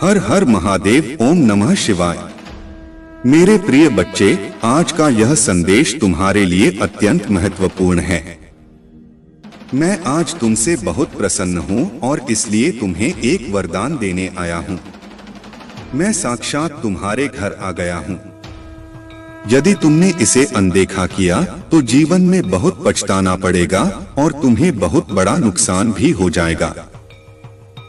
हर हर महादेव। ओम नमः शिवाय। मेरे प्रिय बच्चे, आज का यह संदेश तुम्हारे लिए अत्यंत महत्वपूर्ण है। मैं आज तुमसे बहुत प्रसन्न हूँ और इसलिए तुम्हें एक वरदान देने आया हूँ। मैं साक्षात तुम्हारे घर आ गया हूँ। यदि तुमने इसे अनदेखा किया तो जीवन में बहुत पछताना पड़ेगा और तुम्हें बहुत बड़ा नुकसान भी हो जाएगा।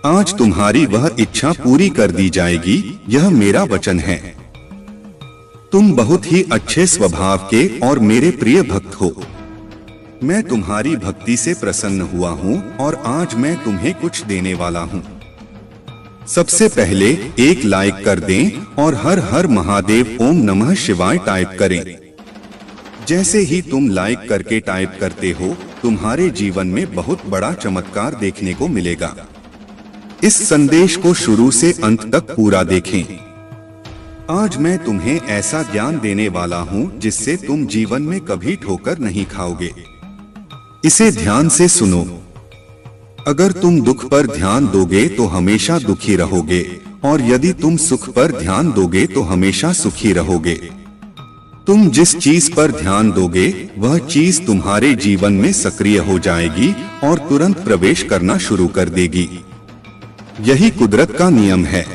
आज तुम्हारी वह इच्छा पूरी कर दी जाएगी, यह मेरा वचन है। तुम बहुत ही अच्छे स्वभाव के और मेरे प्रिय भक्त हो। मैं तुम्हारी भक्ति से प्रसन्न हुआ हूँ और आज मैं तुम्हें कुछ देने वाला हूँ। सबसे पहले एक लाइक कर दें और हर हर महादेव ओम नमः शिवाय टाइप करें। जैसे ही तुम लाइक करके टाइप करते हो, तुम्हारे जीवन में बहुत बड़ा चमत्कार देखने को मिलेगा। इस संदेश को शुरू से अंत तक पूरा देखें। आज मैं तुम्हें ऐसा ज्ञान देने वाला हूँ जिससे तुम जीवन में कभी ठोकर नहीं खाओगे। इसे ध्यान से सुनो। अगर तुम दुख पर ध्यान दोगे तो हमेशा दुखी रहोगे और यदि तुम सुख पर ध्यान दोगे तो हमेशा सुखी रहोगे। तुम जिस चीज पर ध्यान दोगे वह चीज तुम्हारे जीवन में सक्रिय हो जाएगी और तुरंत प्रवेश करना शुरू कर देगी। यही कुदरत का नियम है।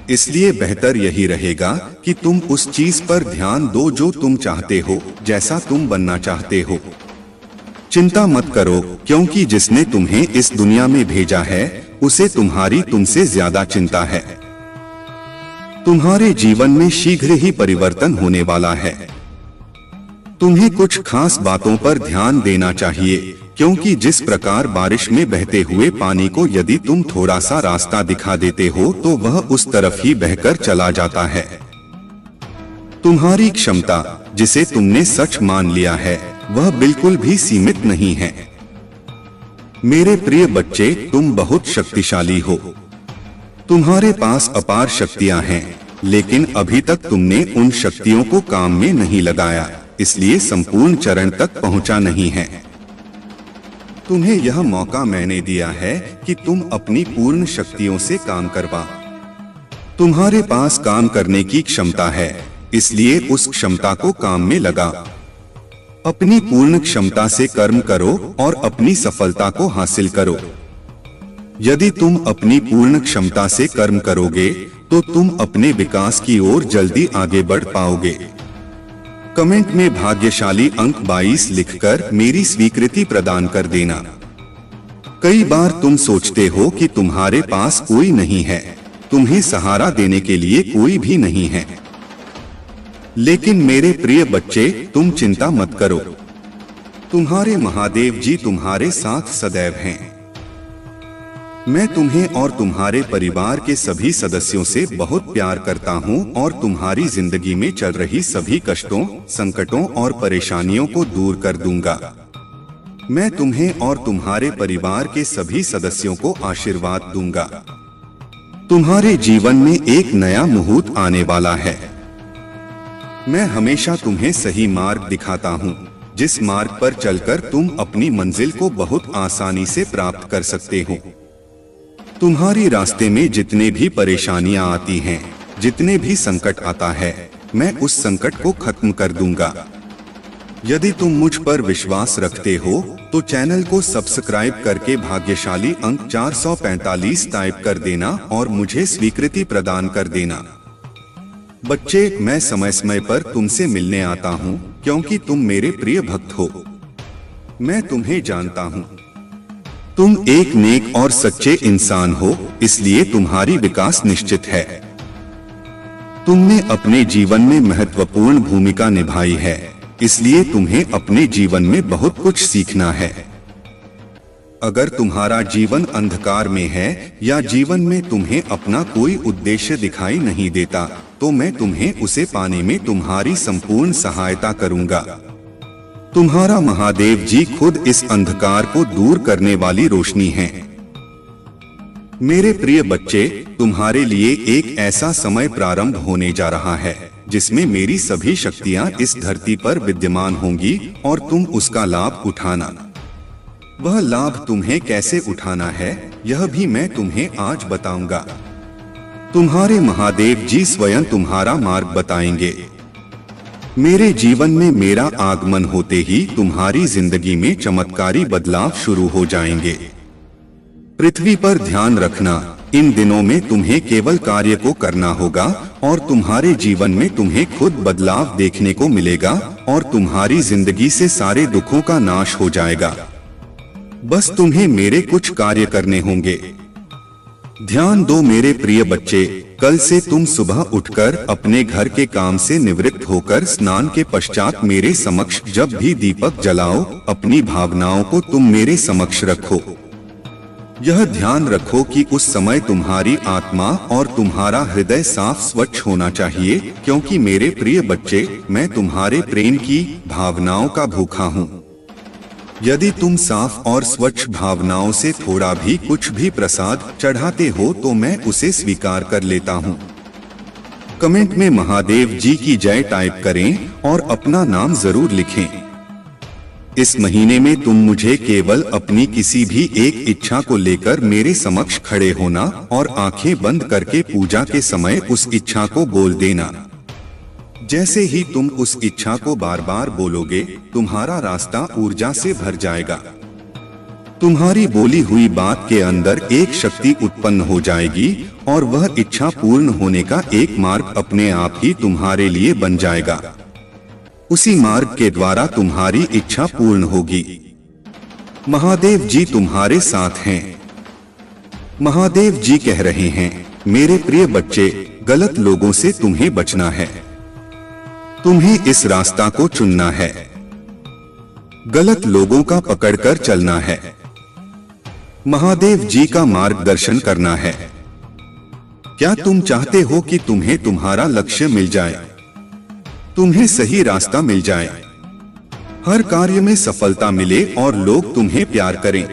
इसलिए बेहतर यही रहेगा कि तुम उस चीज पर ध्यान दो जो तुम चाहते हो, जैसा तुम बनना चाहते हो। चिंता मत करो, क्योंकि जिसने तुम्हें इस दुनिया में भेजा है उसे तुम्हारी तुमसे ज्यादा चिंता है। तुम्हारे जीवन में शीघ्र ही परिवर्तन होने वाला है। तुम्हें कुछ खास बातों पर ध्यान देना चाहिए, क्योंकि जिस प्रकार बारिश में बहते हुए पानी को यदि तुम थोड़ा सा रास्ता दिखा देते हो तो वह उस तरफ ही बहकर चला जाता है। तुम्हारी क्षमता, जिसे तुमने सच मान लिया है, वह बिल्कुल भी सीमित नहीं है। मेरे प्रिय बच्चे, तुम बहुत शक्तिशाली हो। तुम्हारे पास अपार शक्तियां हैं, लेकिन अभी तक तुमने उन शक्तियों को काम में नहीं लगाया, इसलिए संपूर्ण चरण तक पहुंचा नहीं है। तुम्हें यह मौका मैंने दिया है कि तुम अपनी पूर्ण शक्तियों से काम करवा। तुम्हारे पास काम करने की क्षमता है, इसलिए उस क्षमता को काम में लगा। अपनी पूर्ण क्षमता से कर्म करो और अपनी सफलता को हासिल करो। यदि तुम अपनी पूर्ण क्षमता से कर्म करोगे तो तुम अपने विकास की ओर जल्दी आगे बढ़ पाओगे। कमेंट में भाग्यशाली अंक 22 लिखकर मेरी स्वीकृति प्रदान कर देना। कई बार तुम सोचते हो कि तुम्हारे पास कोई नहीं है, तुम्हें सहारा देने के लिए कोई भी नहीं है। लेकिन मेरे प्रिय बच्चे, तुम चिंता मत करो। तुम्हारे महादेव जी तुम्हारे साथ सदैव हैं। मैं तुम्हें और तुम्हारे परिवार के सभी सदस्यों से बहुत प्यार करता हूं और तुम्हारी जिंदगी में चल रही सभी कष्टों, संकटों और परेशानियों को दूर कर दूंगा। मैं तुम्हें और तुम्हारे परिवार के सभी सदस्यों को आशीर्वाद दूंगा। तुम्हारे जीवन में एक नया मुहूर्त आने वाला है। मैं हमेशा तुम्हें सही मार्ग दिखाता हूँ, जिस मार्ग पर चलकर तुम अपनी मंजिल को बहुत आसानी से प्राप्त कर सकते हो। तुम्हारी रास्ते में जितने भी परेशानियां आती हैं, जितने भी संकट आता है, मैं उस संकट को खत्म कर दूंगा। यदि तुम मुझ पर विश्वास रखते हो तो चैनल को सब्सक्राइब करके भाग्यशाली अंक 445 टाइप कर देना और मुझे स्वीकृति प्रदान कर देना। बच्चे, मैं समय समय पर तुमसे मिलने आता हूँ, क्योंकि तुम मेरे प्रिय भक्त हो। मैं तुम्हें जानता हूँ। तुम एक नेक और सच्चे इंसान हो, इसलिए तुम्हारी विकास निश्चित है। तुमने अपने जीवन में महत्वपूर्ण भूमिका निभाई है, इसलिए तुम्हें अपने जीवन में बहुत कुछ सीखना है। अगर तुम्हारा जीवन अंधकार में है या जीवन में तुम्हें अपना कोई उद्देश्य दिखाई नहीं देता, तो मैं तुम्हें उसे पाने में तुम्हारी संपूर्ण सहायता करूंगा। तुम्हारा महादेव जी खुद इस अंधकार को दूर करने वाली रोशनी हैं। मेरे प्रिय बच्चे, तुम्हारे लिए एक ऐसा समय प्रारंभ होने जा रहा है जिसमें मेरी सभी शक्तियां इस धरती पर विद्यमान होंगी और तुम उसका लाभ उठाना। वह लाभ तुम्हें कैसे उठाना है, यह भी मैं तुम्हें आज बताऊंगा। तुम्हारे महादेव जी स्वयं तुम्हारा मार्ग बताएंगे। मेरे जीवन में मेरा आगमन होते ही तुम्हारी जिंदगी में चमत्कारी बदलाव शुरू हो जाएंगे। पृथ्वी पर ध्यान रखना, इन दिनों में तुम्हें केवल कार्य को करना होगा और तुम्हारे जीवन में तुम्हें खुद बदलाव देखने को मिलेगा और तुम्हारी जिंदगी से सारे दुखों का नाश हो जाएगा। बस तुम्हें मेरे कुछ कार्य करने होंगे। ध्यान दो मेरे प्रिय बच्चे, कल से तुम सुबह उठकर अपने घर के काम से निवृत्त होकर स्नान के पश्चात मेरे समक्ष जब भी दीपक जलाओ, अपनी भावनाओं को तुम मेरे समक्ष रखो। यह ध्यान रखो कि उस समय तुम्हारी आत्मा और तुम्हारा हृदय साफ स्वच्छ होना चाहिए, क्योंकि मेरे प्रिय बच्चे, मैं तुम्हारे प्रेम की भावनाओं का भूखा हूँ। यदि तुम साफ और स्वच्छ भावनाओं से थोड़ा भी कुछ भी प्रसाद चढ़ाते हो तो मैं उसे स्वीकार कर लेता हूँ। कमेंट में महादेव जी की जय टाइप करें और अपना नाम जरूर लिखें। इस महीने में तुम मुझे केवल अपनी किसी भी एक इच्छा को लेकर मेरे समक्ष खड़े होना और आंखें बंद करके पूजा के समय उस इच्छा को बोल देना। जैसे ही तुम उस इच्छा को बार बार बोलोगे, तुम्हारा रास्ता ऊर्जा से भर जाएगा। तुम्हारी बोली हुई बात के अंदर एक शक्ति उत्पन्न हो जाएगी और वह इच्छा पूर्ण होने का एक मार्ग अपने आप ही तुम्हारे लिए बन जाएगा। उसी मार्ग के द्वारा तुम्हारी इच्छा पूर्ण होगी। महादेव जी तुम्हारे साथ हैं। महादेव जी कह रहे हैं, मेरे प्रिय बच्चे, गलत लोगों से तुम्हें बचना है। तुम्हें इस रास्ता को चुनना है। गलत लोगों का पकड़कर चलना है। महादेव जी का मार्गदर्शन करना है। क्या तुम चाहते हो कि तुम्हें तुम्हारा लक्ष्य मिल जाए, तुम्हें सही रास्ता मिल जाए, हर कार्य में सफलता मिले और लोग तुम्हें प्यार करें?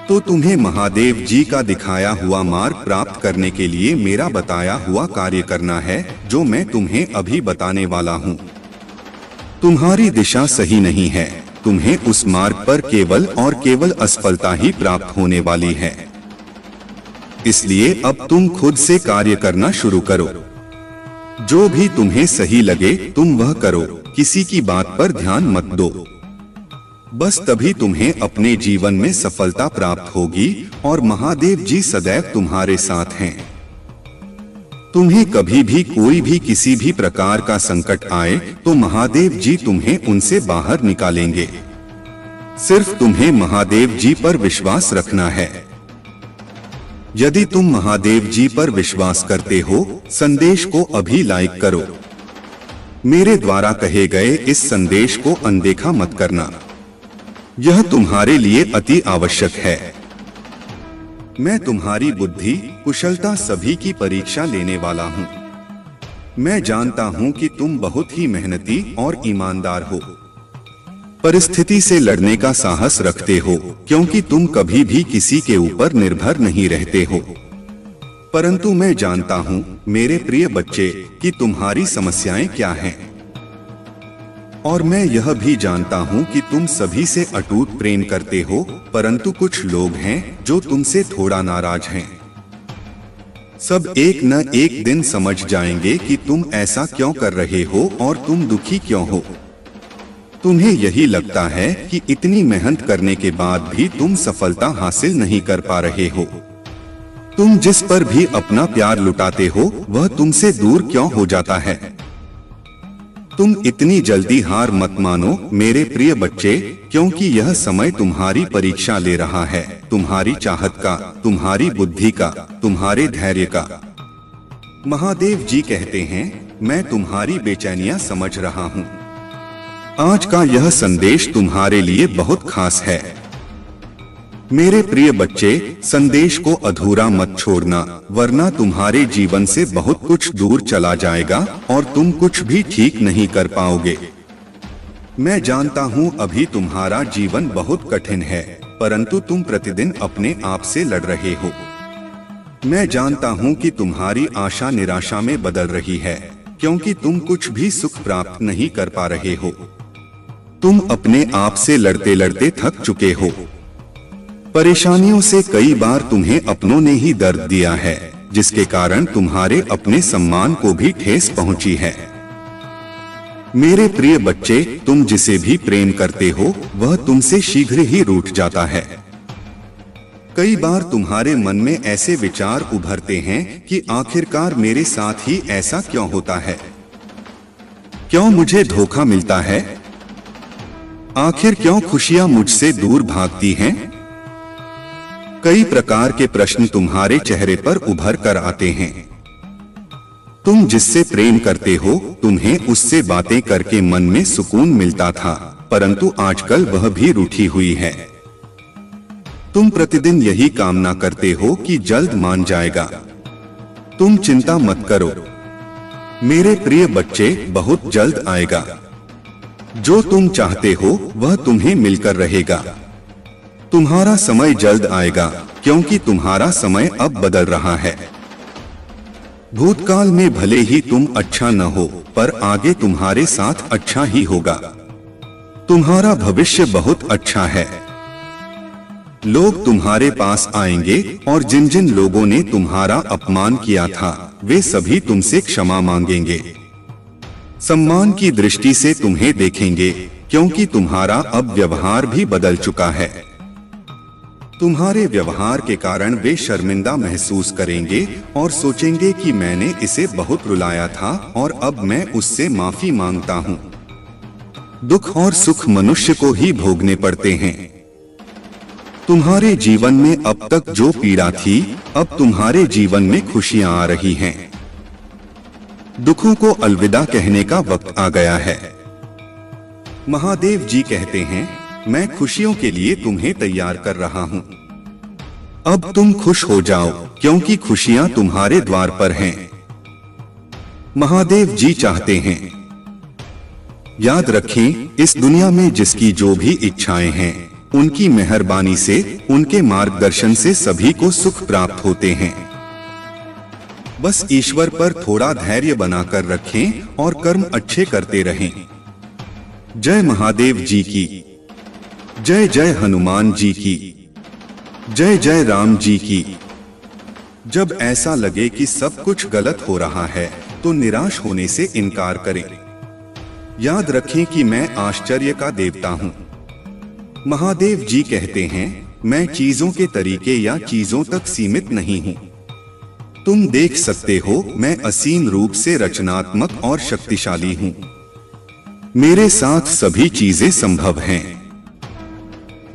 तो तुम्हें महादेव जी का दिखाया हुआ मार्ग प्राप्त करने के लिए मेरा बताया हुआ कार्य करना है, जो मैं तुम्हें अभी बताने वाला हूँ। तुम्हारी दिशा सही नहीं है, तुम्हें उस मार्ग पर केवल और केवल असफलता ही प्राप्त होने वाली है। इसलिए अब तुम खुद से कार्य करना शुरू करो। जो भी तुम्हें सही लगे तुम वह करो, किसी की बात पर ध्यान मत दो। बस तभी तुम्हें अपने जीवन में सफलता प्राप्त होगी और महादेव जी सदैव तुम्हारे साथ हैं। तुम्हें कभी भी कोई भी किसी भी प्रकार का संकट आए तो महादेव जी तुम्हें उनसे बाहर निकालेंगे। सिर्फ तुम्हें महादेव जी पर विश्वास रखना है। यदि तुम महादेव जी पर विश्वास करते हो, संदेश को अभी लाइक करो। मेरे द्वारा कहे गए इस संदेश को अनदेखा मत करना, यह तुम्हारे लिए अति आवश्यक है। मैं तुम्हारी बुद्धि, कुशलता सभी की परीक्षा लेने वाला हूँ। मैं जानता हूँ कि तुम बहुत ही मेहनती और ईमानदार हो। परिस्थिति से लड़ने का साहस रखते हो, क्योंकि तुम कभी भी किसी के ऊपर निर्भर नहीं रहते हो। परंतु मैं जानता हूँ मेरे प्रिय बच्चे कि तुम्हारी समस्याएं क्या हैं। और मैं यह भी जानता हूँ कि तुम सभी से अटूट प्रेम करते हो, परंतु कुछ लोग हैं जो तुमसे थोड़ा नाराज हैं। सब एक न एक दिन समझ जाएंगे कि तुम ऐसा क्यों कर रहे हो और तुम दुखी क्यों हो। तुम्हें यही लगता है कि इतनी मेहनत करने के बाद भी तुम सफलता हासिल नहीं कर पा रहे हो। तुम जिस पर भी अपना प्यार लुटाते हो वह तुमसे दूर क्यों हो जाता है। तुम इतनी जल्दी हार मत मानो मेरे प्रिय बच्चे, क्योंकि यह समय तुम्हारी परीक्षा ले रहा है, तुम्हारी चाहत का, तुम्हारी बुद्धि का, तुम्हारे धैर्य का। महादेव जी कहते हैं, मैं तुम्हारी बेचैनियां समझ रहा हूँ। आज का यह संदेश तुम्हारे लिए बहुत खास है। मेरे प्रिय बच्चे, संदेश को अधूरा मत छोड़ना, वरना तुम्हारे जीवन से बहुत कुछ दूर चला जाएगा और तुम कुछ भी ठीक नहीं कर पाओगे। मैं जानता हूँ अभी तुम्हारा जीवन बहुत कठिन है, परंतु तुम प्रतिदिन अपने आप से लड़ रहे हो। मैं जानता हूँ कि तुम्हारी आशा निराशा में बदल रही है, क्योंकि तुम कुछ भी सुख प्राप्त नहीं कर पा रहे हो। तुम अपने आप से लड़ते लड़ते थक चुके हो। परेशानियों से कई बार तुम्हें अपनों ने ही दर्द दिया है, जिसके कारण तुम्हारे अपने सम्मान को भी ठेस पहुंची है। मेरे प्रिय बच्चे, तुम जिसे भी प्रेम करते हो वह तुमसे शीघ्र ही रूठ जाता है। कई बार तुम्हारे मन में ऐसे विचार उभरते हैं कि आखिरकार मेरे साथ ही ऐसा क्यों होता है, क्यों मुझे धोखा मिलता है, आखिर क्यों खुशियां मुझसे दूर भागती हैं? कई प्रकार के प्रश्न तुम्हारे चेहरे पर उभर कर आते हैं। तुम जिससे प्रेम करते हो, तुम्हें उससे बातें करके मन में सुकून मिलता था, परंतु आजकल वह भी रूठी हुई है। तुम प्रतिदिन यही कामना करते हो कि जल्द मान जाएगा। तुम चिंता मत करो मेरे प्रिय बच्चे, बहुत जल्द आएगा। जो तुम चाहते हो वह तुम्हें मिलकर रहेगा। तुम्हारा समय जल्द आएगा, क्योंकि तुम्हारा समय अब बदल रहा है। भूतकाल में भले ही तुम अच्छा न हो, पर आगे तुम्हारे साथ अच्छा ही होगा। तुम्हारा भविष्य बहुत अच्छा है। लोग तुम्हारे पास आएंगे और जिन जिन लोगों ने तुम्हारा अपमान किया था वे सभी तुमसे क्षमा मांगेंगे। सम्मान की दृष्टि से तुम्हें देखेंगे, क्योंकि तुम्हारा अब व्यवहार भी बदल चुका है। तुम्हारे व्यवहार के कारण वे शर्मिंदा महसूस करेंगे और सोचेंगे कि मैंने इसे बहुत रुलाया था और अब मैं उससे माफी मांगता हूँ। दुख और सुख मनुष्य को ही भोगने पड़ते हैं। तुम्हारे जीवन में अब तक जो पीड़ा थी, अब तुम्हारे जीवन में खुशियां आ रही हैं। दुखों को अलविदा कहने का वक्त आ गया है। महादेव जी कहते हैं, मैं खुशियों के लिए तुम्हें तैयार कर रहा हूँ। अब तुम खुश हो जाओ, क्योंकि खुशियां तुम्हारे द्वार पर हैं। महादेव जी चाहते हैं, याद रखें, इस दुनिया में जिसकी जो भी इच्छाएं हैं, उनकी मेहरबानी से, उनके मार्गदर्शन से सभी को सुख प्राप्त होते हैं। बस ईश्वर पर थोड़ा धैर्य बनाकर रखें और कर्म अच्छे करते रहें। जय महादेव जी की जय, जय हनुमान जी की जय, जय राम जी की। जब ऐसा लगे कि सब कुछ गलत हो रहा है, तो निराश होने से इनकार करें। याद रखें कि मैं आश्चर्य का देवता हूँ। महादेव जी कहते हैं, मैं चीजों के तरीके या चीजों तक सीमित नहीं हूँ। तुम देख सकते हो, मैं असीम रूप से रचनात्मक और शक्तिशाली हूँ। मेरे साथ सभी चीजें संभव हैं।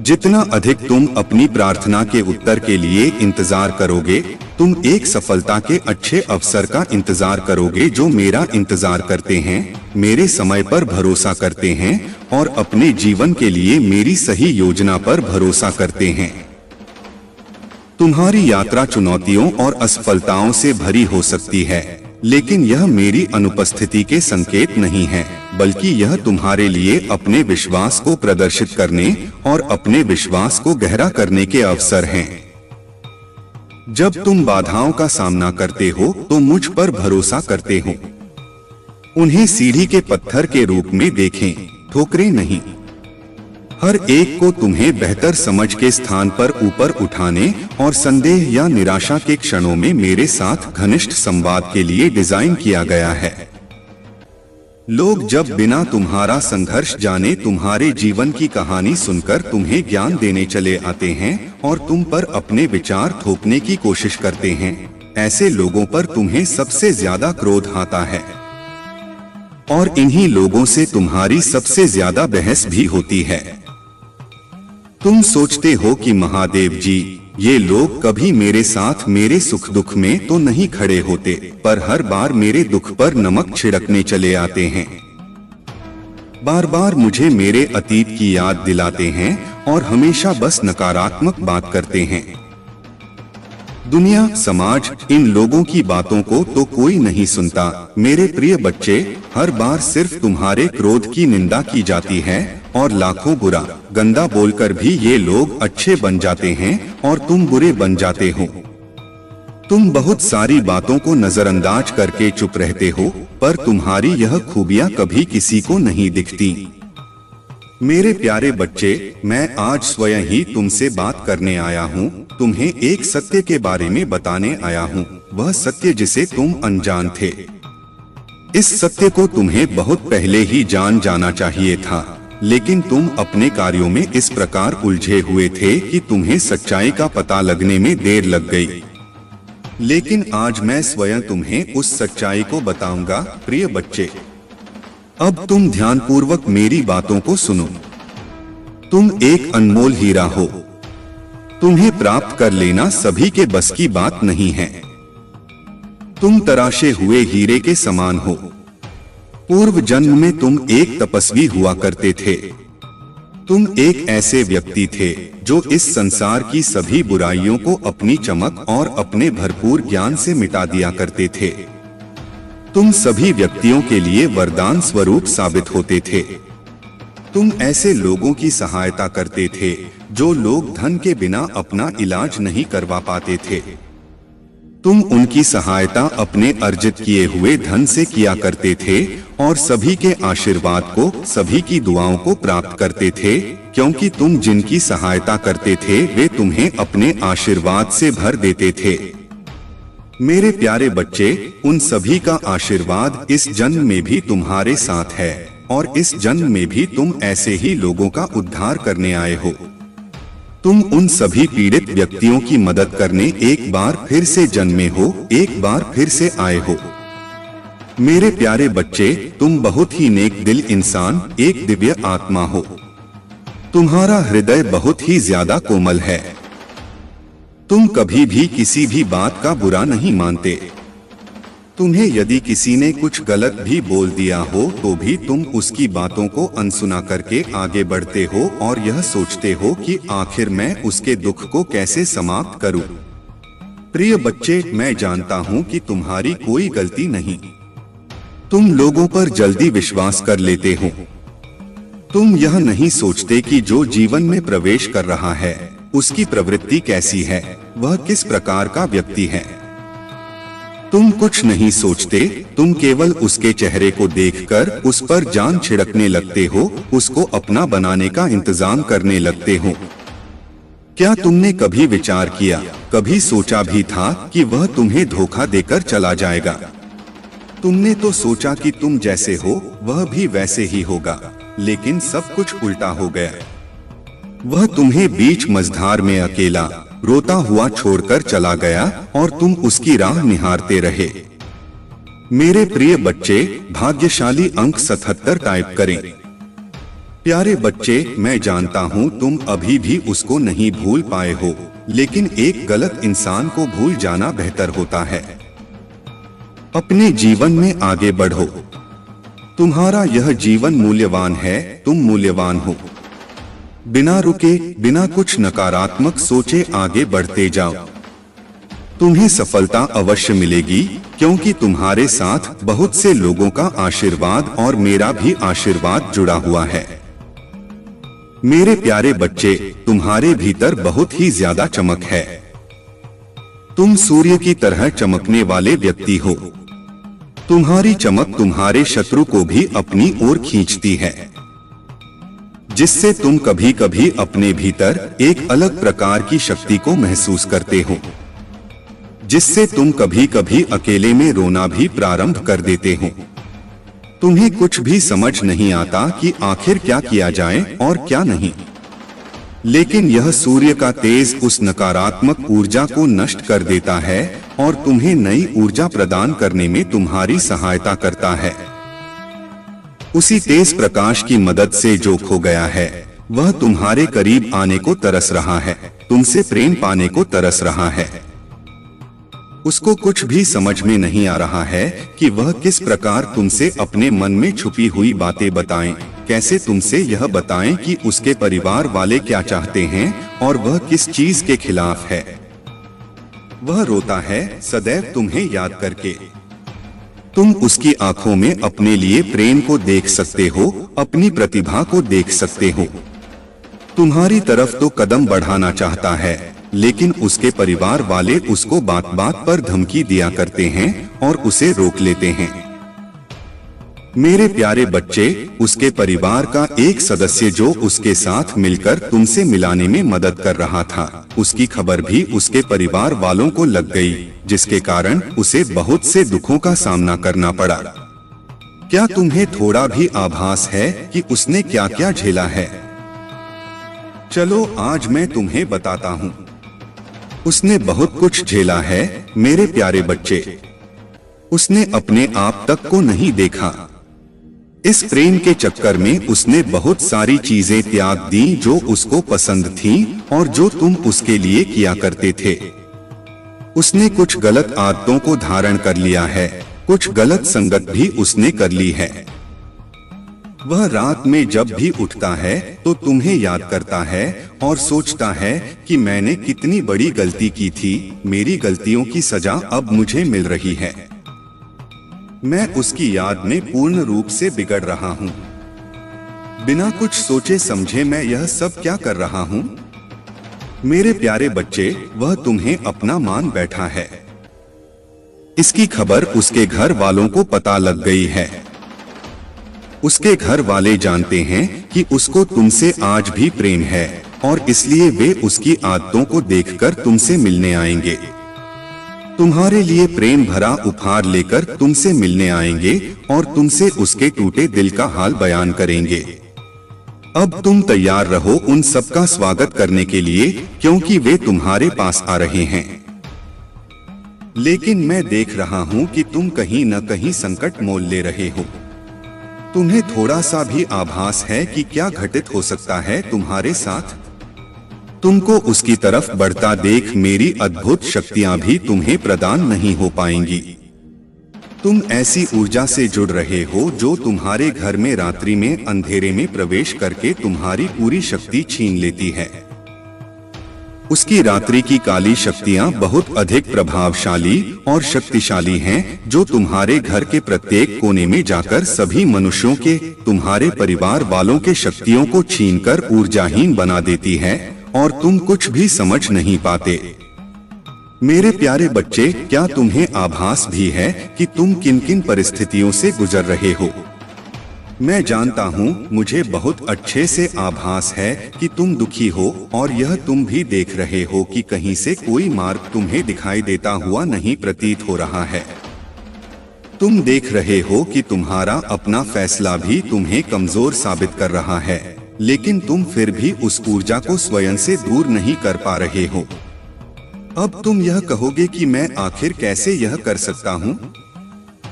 जितना अधिक तुम अपनी प्रार्थना के उत्तर के लिए इंतजार करोगे, तुम एक सफलता के अच्छे अवसर का इंतजार करोगे। जो मेरा इंतजार करते हैं, मेरे समय पर भरोसा करते हैं और अपने जीवन के लिए मेरी सही योजना पर भरोसा करते हैं। तुम्हारी यात्रा चुनौतियों और असफलताओं से भरी हो सकती है, लेकिन यह मेरी अनुपस्थिति के संकेत नहीं है, बल्कि यह तुम्हारे लिए अपने विश्वास को प्रदर्शित करने और अपने विश्वास को गहरा करने के अवसर हैं। जब तुम बाधाओं का सामना करते हो, तो मुझ पर भरोसा करते हो। उन्हें सीढ़ी के पत्थर के रूप में देखें, ठोकरें नहीं। हर एक को तुम्हें बेहतर समझ के स्थान पर ऊपर उठाने और संदेह या निराशा के क्षणों में मेरे साथ घनिष्ठ संवाद के लिए डिजाइन किया गया है। लोग जब बिना तुम्हारा संघर्ष जाने तुम्हारे जीवन की कहानी सुनकर तुम्हें ज्ञान देने चले आते हैं और तुम पर अपने विचार थोपने की कोशिश करते हैं, ऐसे लोगों पर तुम्हें सबसे ज्यादा क्रोध आता है। और इन्हीं लोगों से तुम्हारी सबसे ज्यादा बहस भी होती है। तुम सोचते हो कि महादेव जी, ये लोग कभी मेरे साथ मेरे सुख दुख में तो नहीं खड़े होते, पर हर बार मेरे दुख पर नमक छिड़कने चले आते हैं। बार बार मुझे मेरे अतीत की याद दिलाते हैं और हमेशा बस नकारात्मक बात करते हैं। दुनिया, समाज, इन लोगों की बातों को तो कोई नहीं सुनता। मेरे प्रिय बच्चे, हर बार सिर्फ तुम्हारे क्रोध की निंदा की जाती है और लाखों बुरा, गंदा बोलकर भी ये लोग अच्छे बन जाते हैं और तुम बुरे बन जाते हो। तुम बहुत सारी बातों को नजरअंदाज करके चुप रहते हो, पर तुम्हारी यह खूबियां कभी किसी को नहीं दिखती। मेरे प्यारे बच्चे, मैं आज स्वयं ही तुमसे बात करने आया हूँ। तुम्हें एक सत्य के बारे में बताने आया हूँ। वह सत्य जिसे तुम अनजान थे। इस सत्य को तुम्हें बहुत पहले ही जान जाना चाहिए था, लेकिन तुम अपने कार्यों में इस प्रकार उलझे हुए थे कि तुम्हें सच्चाई का पता लगने में देर लग गई। लेकिन आज मैं स्वयं तुम्हें उस सच्चाई को बताऊंगा। प्रिय बच्चे, अब तुम ध्यानपूर्वक मेरी बातों को सुनो। तुम एक अनमोल हीरा हो। तुम्हें प्राप्त कर लेना सभी के बस की बात नहीं है। तुम तराशे हुए हीरे के समान हो। पूर्व जन्म में तुम एक तपस्वी हुआ करते थे। तुम एक ऐसे व्यक्ति थे जो इस संसार की सभी बुराइयों को अपनी चमक और अपने भरपूर ज्ञान से मिटा दिया करते थे। तुम सभी व्यक्तियों के लिए वरदान स्वरूप साबित होते थे। तुम ऐसे लोगों की सहायता करते थे जो लोग धन के बिना अपना इलाज नहीं करवा पाते थे। तुम उनकी सहायता अपने अर्जित किए हुए धन से किया करते थे और सभी के आशीर्वाद को, सभी की दुआओं को प्राप्त करते थे, क्योंकि तुम जिनकी सहायता करते थे वे तुम्हें अपने आशीर्वाद से भर देते थे। मेरे प्यारे बच्चे, उन सभी का आशीर्वाद इस जन्म में भी तुम्हारे साथ है और इस जन्म में भी तुम ऐसे ही लोगों का उद्धार करने आए हो। तुम उन सभी पीड़ित व्यक्तियों की मदद करने एक बार फिर से जन्मे हो, एक बार फिर से आए हो। मेरे प्यारे बच्चे, तुम बहुत ही नेक दिल इंसान, एक दिव्य आत्मा हो। तुम्हारा हृदय बहुत ही ज्यादा कोमल है। तुम कभी भी किसी भी बात का बुरा नहीं मानते। तुम्हें यदि किसी ने कुछ गलत भी बोल दिया हो तो भी तुम उसकी बातों को अनसुना करके आगे बढ़ते हो और यह सोचते हो कि आखिर मैं उसके दुख को कैसे समाप्त करूं। प्रिय बच्चे, मैं जानता हूं कि तुम्हारी कोई गलती नहीं। तुम लोगों पर जल्दी विश्वास कर लेते हो। तुम यह नहीं सोचते कि जो जीवन में प्रवेश कर रहा है उसकी प्रवृत्ति कैसी है, वह किस प्रकार का व्यक्ति है। तुम कुछ नहीं सोचते, तुम केवल उसके चेहरे को देखकर उस पर जान छिड़कने लगते हो, उसको अपना बनाने का इंतजाम करने लगते हो। क्या तुमने कभी विचार किया, कभी सोचा भी था कि वह तुम्हें धोखा देकर चला जाएगा? तुमने तो सोचा कि तुम जैसे हो वह भी वैसे ही होगा, लेकिन सब कुछ उल्टा हो गया। वह तुम्हें बीच मझधार में अकेला रोता हुआ छोड़कर चला गया और तुम उसकी राह निहारते रहे। मेरे प्रिय बच्चे, भाग्यशाली अंक 77 टाइप करें। प्यारे बच्चे, मैं जानता हूँ तुम अभी भी उसको नहीं भूल पाए हो, लेकिन एक गलत इंसान को भूल जाना बेहतर होता है। अपने जीवन में आगे बढ़ो। तुम्हारा यह जीवन मूल्यवान है, तुम मूल्यवान हो। बिना रुके, बिना कुछ नकारात्मक सोचे आगे बढ़ते जाओ। तुम्हें सफलता अवश्य मिलेगी, क्योंकि तुम्हारे साथ बहुत से लोगों का आशीर्वाद और मेरा भी आशीर्वाद जुड़ा हुआ है। मेरे प्यारे बच्चे, तुम्हारे भीतर बहुत ही ज्यादा चमक है। तुम सूर्य की तरह चमकने वाले व्यक्ति हो। तुम्हारी चमक तुम्हारे शत्रु को भी अपनी ओर खींचती है, जिससे तुम कभी कभी अपने भीतर एक अलग प्रकार की शक्ति को महसूस करते हो, जिससे तुम कभी कभी अकेले में रोना भी प्रारंभ कर देते हो। तुम्हें कुछ भी समझ नहीं आता कि आखिर क्या किया जाए और क्या नहीं, लेकिन यह सूर्य का तेज उस नकारात्मक ऊर्जा को नष्ट कर देता है और तुम्हें नई ऊर्जा प्रदान करने में तुम्हारी सहायता करता है। उसी तेज प्रकाश की मदद से जो खो गया है वह तुम्हारे करीब आने को तरस रहा है, तुमसे प्रेम पाने को तरस रहा है। उसको कुछ भी समझ में नहीं आ रहा है कि वह किस प्रकार तुमसे अपने मन में छुपी हुई बातें बताएं, कैसे तुमसे यह बताएं कि उसके परिवार वाले क्या चाहते हैं और वह किस चीज के खिलाफ है। वह रोता है सदैव तुम्हें याद करके। तुम उसकी आंखों में अपने लिए प्रेम को देख सकते हो, अपनी प्रतिभा को देख सकते हो। तुम्हारी तरफ तो कदम बढ़ाना चाहता है, लेकिन उसके परिवार वाले उसको बात बात पर धमकी दिया करते हैं और उसे रोक लेते हैं। मेरे प्यारे बच्चे, उसके परिवार का एक सदस्य जो उसके साथ मिलकर तुमसे मिलाने में मदद कर रहा था, उसकी खबर भी उसके परिवार वालों को लग गई, जिसके कारण उसे बहुत से दुखों का सामना करना पड़ा। क्या तुम्हें थोड़ा भी आभास है कि उसने क्या क्या झेला है? चलो आज मैं तुम्हें बताता हूँ। उसने बहुत कुछ झेला है मेरे प्यारे बच्चे। उसने अपने आप तक को नहीं देखा। इस प्रेम के चक्कर में उसने बहुत सारी चीजें त्याग दी जो उसको पसंद थीं और जो तुम उसके लिए किया करते थे। उसने कुछ गलत आदतों को धारण कर लिया है, कुछ गलत संगत भी उसने कर ली है। वह रात में जब भी उठता है तो तुम्हें याद करता है और सोचता है कि मैंने कितनी बड़ी गलती की थी, मेरी गलतियों की सजा अब मुझे मिल रही है। मैं उसकी याद में पूर्ण रूप से बिगड़ रहा हूँ। बिना कुछ सोचे समझे मैं यह सब क्या कर रहा हूँ? मेरे प्यारे बच्चे, वह तुम्हें अपना मान बैठा है। इसकी खबर उसके घर वालों को पता लग गई है। उसके घर वाले जानते हैं कि उसको तुमसे आज भी प्रेम है और इसलिए वे उसकी आदतों को देखकर तुमसे मिलने आएंगे। तुम्हारे लिए प्रेम भरा उपहार लेकर तुमसे मिलने आएंगे और तुमसे उसके टूटे दिल का हाल बयान करेंगे। अब तुम तैयार रहो उन सबका स्वागत करने के लिए, क्योंकि वे तुम्हारे पास आ रहे हैं। लेकिन मैं देख रहा हूँ कि तुम कहीं न कहीं संकट मोल ले रहे हो। तुम्हें थोड़ा सा भी आभास है कि क्या घटित हो सकता है तुम्हारे साथ? तुमको उसकी तरफ बढ़ता देख मेरी अद्भुत शक्तियां भी तुम्हें प्रदान नहीं हो पाएंगी। तुम ऐसी ऊर्जा से जुड़ रहे हो जो तुम्हारे घर में रात्रि में अंधेरे में प्रवेश करके तुम्हारी पूरी शक्ति छीन लेती है। उसकी रात्रि की काली शक्तियां बहुत अधिक प्रभावशाली और शक्तिशाली हैं, जो तुम्हारे घर के प्रत्येक कोने में जाकर सभी मनुष्यों के, तुम्हारे परिवार वालों के शक्तियों को छीनकर ऊर्जाहीन बना देती है और तुम कुछ भी समझ नहीं पाते। मेरे प्यारे बच्चे, क्या तुम्हें आभास भी है कि तुम किन किन परिस्थितियों से गुजर रहे हो? मैं जानता हूँ, मुझे बहुत अच्छे से आभास है कि तुम दुखी हो और यह तुम भी देख रहे हो कि कहीं से कोई मार्ग तुम्हें दिखाई देता हुआ नहीं प्रतीत हो रहा है। तुम देख रहे हो कि तुम्हारा अपना फैसला भी तुम्हें कमजोर साबित कर रहा है, लेकिन तुम फिर भी उस ऊर्जा को स्वयं से दूर नहीं कर पा रहे हो। अब तुम यह कहोगे कि मैं आखिर कैसे यह कर सकता हूँ?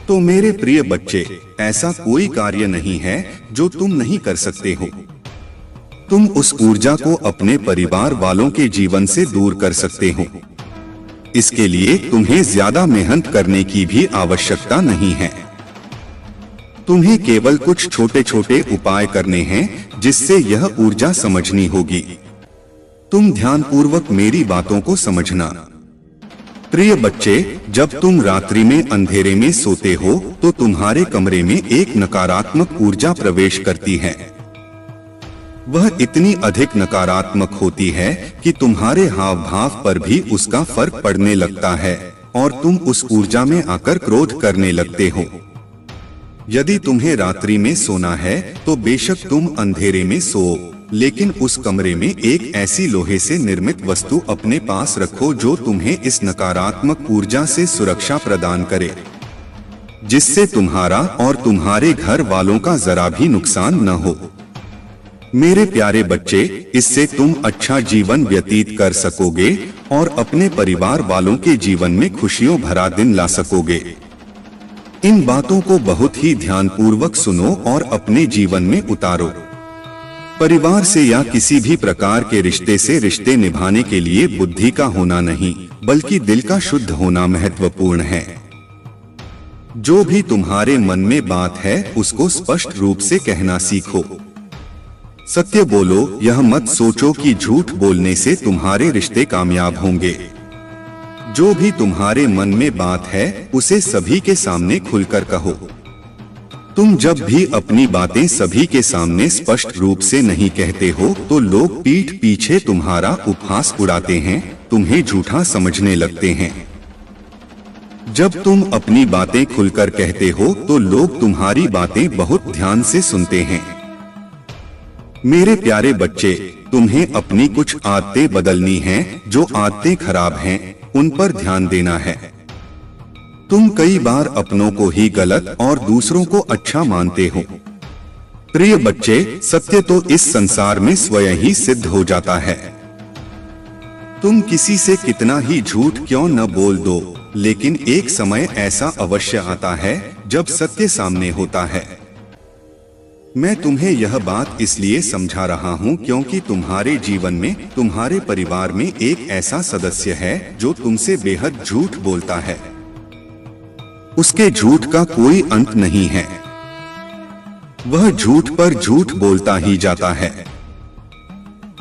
तो मेरे प्रिय बच्चे, ऐसा कोई कार्य नहीं है जो तुम नहीं कर सकते हो। तुम उस ऊर्जा को अपने परिवार वालों के जीवन से दूर कर सकते हो। इसके लिए तुम्हें ज्यादा मेहनत करने की भी आवश्यकता नहीं है। तुम्हें केवल कुछ छोटे छोटे उपाय करने हैं जिससे यह ऊर्जा समझनी होगी। तुम ध्यानपूर्वक मेरी बातों को समझना। प्रिय बच्चे, जब तुम रात्रि में अंधेरे में सोते हो तो तुम्हारे कमरे में एक नकारात्मक ऊर्जा प्रवेश करती है। वह इतनी अधिक नकारात्मक होती है कि तुम्हारे हाव भाव पर भी उसका फर्क पड़ने लगता है और तुम उस ऊर्जा में आकर क्रोध करने लगते हो। यदि तुम्हें रात्रि में सोना है तो बेशक तुम अंधेरे में सो, लेकिन उस कमरे में एक ऐसी लोहे से निर्मित वस्तु अपने पास रखो जो तुम्हें इस नकारात्मक ऊर्जा से सुरक्षा प्रदान करे, जिससे तुम्हारा और तुम्हारे घर वालों का जरा भी नुकसान न हो। मेरे प्यारे बच्चे, इससे तुम अच्छा जीवन व्यतीत कर सकोगे और अपने परिवार वालों के जीवन में खुशियों भरा दिन ला सकोगे। इन बातों को बहुत ही ध्यानपूर्वक सुनो और अपने जीवन में उतारो। परिवार से या किसी भी प्रकार के रिश्ते से रिश्ते निभाने के लिए बुद्धि का होना नहीं, बल्कि दिल का शुद्ध होना महत्वपूर्ण है। जो भी तुम्हारे मन में बात है उसको स्पष्ट रूप से कहना सीखो। सत्य बोलो, यह मत सोचो कि झूठ बोलने से तुम्हारे रिश्ते कामयाब होंगे। जो भी तुम्हारे मन में बात है उसे सभी के सामने खुलकर कहो। तुम जब भी अपनी बातें सभी के सामने स्पष्ट रूप से नहीं कहते हो तो लोग पीठ पीछे तुम्हारा उपहास उड़ाते हैं, तुम्हें झूठा समझने लगते हैं। जब तुम अपनी बातें खुलकर कहते हो तो लोग तुम्हारी बातें बहुत ध्यान से सुनते हैं। मेरे प्यारे बच्चे, तुम्हें अपनी कुछ आदतें बदलनी हैं। जो आदतें खराब हैं, उन पर ध्यान देना है। तुम कई बार अपनों को ही गलत और दूसरों को अच्छा मानते हो। प्रिय बच्चे, सत्य तो इस संसार में स्वयं ही सिद्ध हो जाता है। तुम किसी से कितना ही झूठ क्यों न बोल दो, लेकिन एक समय ऐसा अवश्य आता है जब सत्य सामने होता है। मैं तुम्हें यह बात इसलिए समझा रहा हूँ क्योंकि तुम्हारे जीवन में, तुम्हारे परिवार में एक ऐसा सदस्य है जो तुमसे बेहद झूठ बोलता है। उसके झूठ का कोई अंत नहीं है। वह झूठ पर झूठ बोलता ही जाता है।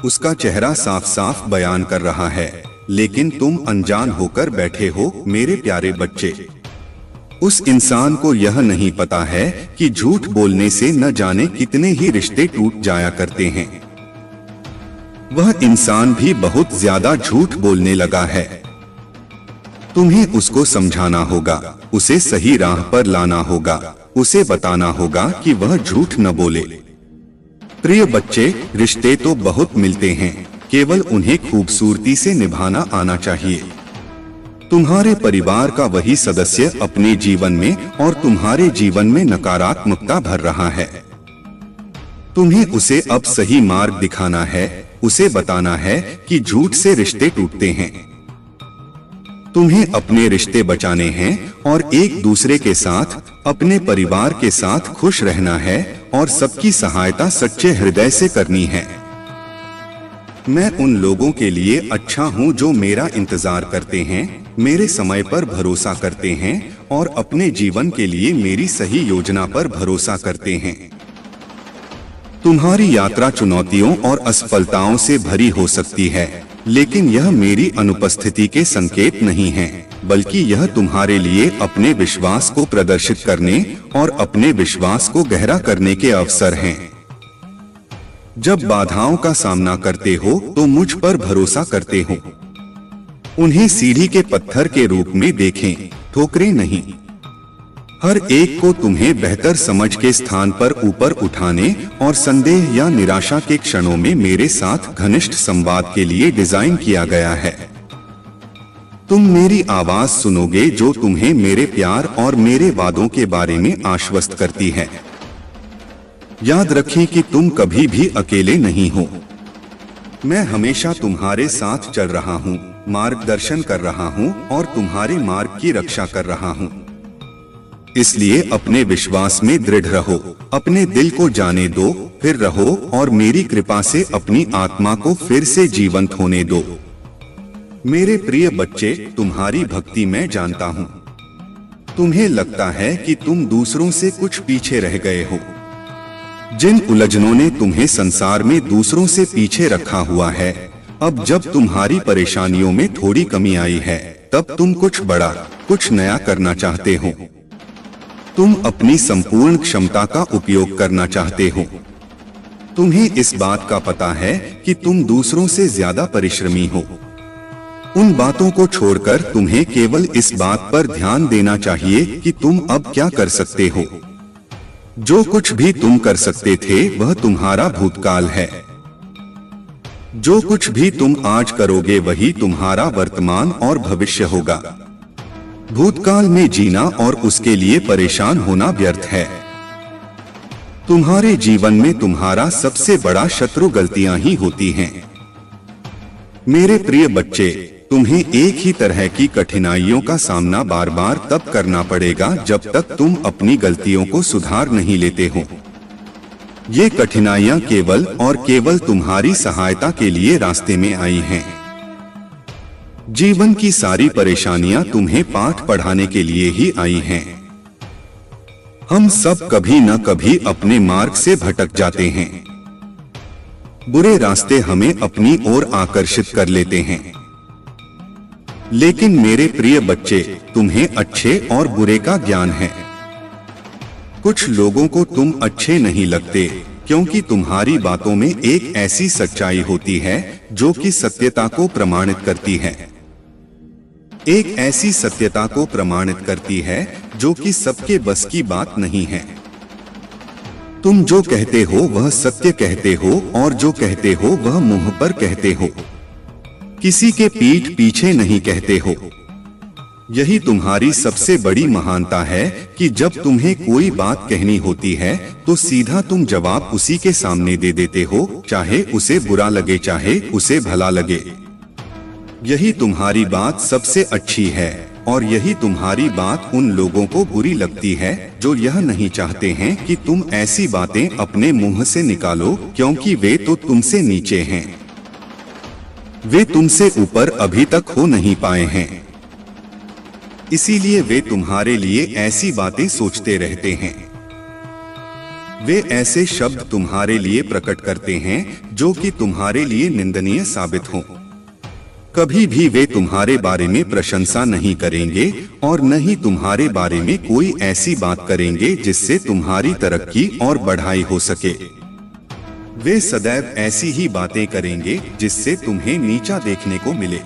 उसका चेहरा साफ साफ बयान कर रहा है, लेकिन तुम अनजान होकर बैठे हो। मेरे प्यारे बच्चे, उस इंसान को यह नहीं पता है कि झूठ बोलने से न जाने कितने ही रिश्ते टूट जाया करते हैं। वह इंसान भी बहुत ज्यादा झूठ बोलने लगा है। तुम्हें उसको समझाना होगा, उसे सही राह पर लाना होगा, उसे बताना होगा कि वह झूठ न बोले। प्रिय बच्चे, रिश्ते तो बहुत मिलते हैं, केवल उन्हें खूबसूरती से निभाना आना चाहिए। तुम्हारे परिवार का वही सदस्य अपने जीवन में और तुम्हारे जीवन में नकारात्मकता भर रहा है। तुम्हें उसे अब सही मार्ग दिखाना है, उसे बताना है कि झूठ से रिश्ते टूटते हैं। तुम्हें अपने रिश्ते बचाने हैं और एक दूसरे के साथ, अपने परिवार के साथ खुश रहना है और सबकी सहायता सच्चे हृदय से करनी है। मैं उन लोगों के लिए अच्छा हूं जो मेरा इंतजार करते हैं, मेरे समय पर भरोसा करते हैं और अपने जीवन के लिए मेरी सही योजना पर भरोसा करते हैं। तुम्हारी यात्रा चुनौतियों और असफलताओं से भरी हो सकती है, लेकिन यह मेरी अनुपस्थिति के संकेत नहीं है, बल्कि यह तुम्हारे लिए अपने विश्वास को प्रदर्शित करने और अपने विश्वास को गहरा करने के अवसर हैं। जब बाधाओं का सामना करते हो तो मुझ पर भरोसा करते हो। उन्हें सीढ़ी के पत्थर के रूप में देखें, ठोकरें नहीं। हर एक को तुम्हें बेहतर समझ के स्थान पर ऊपर उठाने और संदेह या निराशा के क्षणों में मेरे साथ घनिष्ठ संवाद के लिए डिजाइन किया गया है। तुम मेरी आवाज सुनोगे जो तुम्हें मेरे प्यार और मेरे वादों के बारे में आश्वस्त करती है। याद रखें कि तुम कभी भी अकेले नहीं हो। मैं हमेशा तुम्हारे साथ चल रहा हूँ, मार्गदर्शन कर रहा हूँ और तुम्हारे मार्ग की रक्षा कर रहा हूँ। इसलिए अपने विश्वास में दृढ़ रहो, अपने दिल को जाने दो, फिर रहो और मेरी कृपा से अपनी आत्मा को फिर से जीवंत होने दो। मेरे प्रिय बच्चे, तुम्हारी भक्ति मैं जानता हूँ। तुम्हें लगता है कि तुम दूसरों से कुछ पीछे रह गए हो। जिन उलझनों ने तुम्हें संसार में दूसरों से पीछे रखा हुआ है, अब जब तुम्हारी परेशानियों में थोड़ी कमी आई है, तब तुम कुछ बड़ा, कुछ नया करना चाहते हो। तुम अपनी संपूर्ण क्षमता का उपयोग करना चाहते हो। तुम्हें इस बात का पता है कि तुम दूसरों से ज्यादा परिश्रमी हो। उन बातों को छोड़कर तुम्हें केवल इस बात पर ध्यान देना चाहिए कि तुम अब क्या कर सकते हो। जो कुछ भी तुम कर सकते थे वह तुम्हारा भूतकाल है। जो कुछ भी तुम आज करोगे वही तुम्हारा वर्तमान और भविष्य होगा। भूतकाल में जीना और उसके लिए परेशान होना व्यर्थ है। तुम्हारे जीवन में तुम्हारा सबसे बड़ा शत्रु गलतियां ही होती हैं। मेरे प्रिय बच्चे, तुम्हें एक ही तरह की कठिनाइयों का सामना बार बार तब करना पड़ेगा जब तक तुम अपनी गलतियों को सुधार नहीं लेते हो। ये कठिनाइयां केवल और केवल तुम्हारी सहायता के लिए रास्ते में आई हैं। जीवन की सारी परेशानियां तुम्हें पाठ पढ़ाने के लिए ही आई हैं। हम सब कभी न कभी अपने मार्ग से भटक जाते हैं। बुरे रास्ते हमें अपनी ओर आकर्षित कर लेते हैं। लेकिन मेरे प्रिय बच्चे, तुम्हें अच्छे और बुरे का ज्ञान है। कुछ लोगों को तुम अच्छे नहीं लगते क्योंकि तुम्हारी बातों में एक ऐसी सच्चाई होती है जो कि सत्यता को प्रमाणित करती है। एक ऐसी सत्यता को प्रमाणित करती है जो कि सबके बस की बात नहीं है। तुम जो कहते हो वह सत्य कहते हो और जो कहते हो वह मुंह पर कहते हो, किसी के पीठ पीछे नहीं कहते हो। यही तुम्हारी सबसे बड़ी महानता है कि जब तुम्हें कोई बात कहनी होती है तो सीधा तुम जवाब उसी के सामने दे देते हो, चाहे उसे बुरा लगे चाहे उसे भला लगे। यही तुम्हारी बात सबसे अच्छी है और यही तुम्हारी बात उन लोगों को बुरी लगती है जो यह नहीं चाहते हैं कि तुम ऐसी बातें अपने मुंह से निकालो, क्योंकि वे तो तुमसे नीचे हैं, वे तुमसे ऊपर अभी तक हो नहीं पाए हैं। इसीलिए वे तुम्हारे लिए ऐसी बातें सोचते रहते हैं। वे ऐसे शब्द तुम्हारे लिए प्रकट करते हैं जो कि तुम्हारे लिए निंदनीय साबित हों। कभी भी वे तुम्हारे बारे में प्रशंसा नहीं करेंगे और न ही तुम्हारे बारे में कोई ऐसी बात करेंगे जिससे तुम्हारी तरक्की और बढ़ाई हो सके। वे सदैव ऐसी ही बातें करेंगे जिससे तुम्हें नीचा देखने को मिले।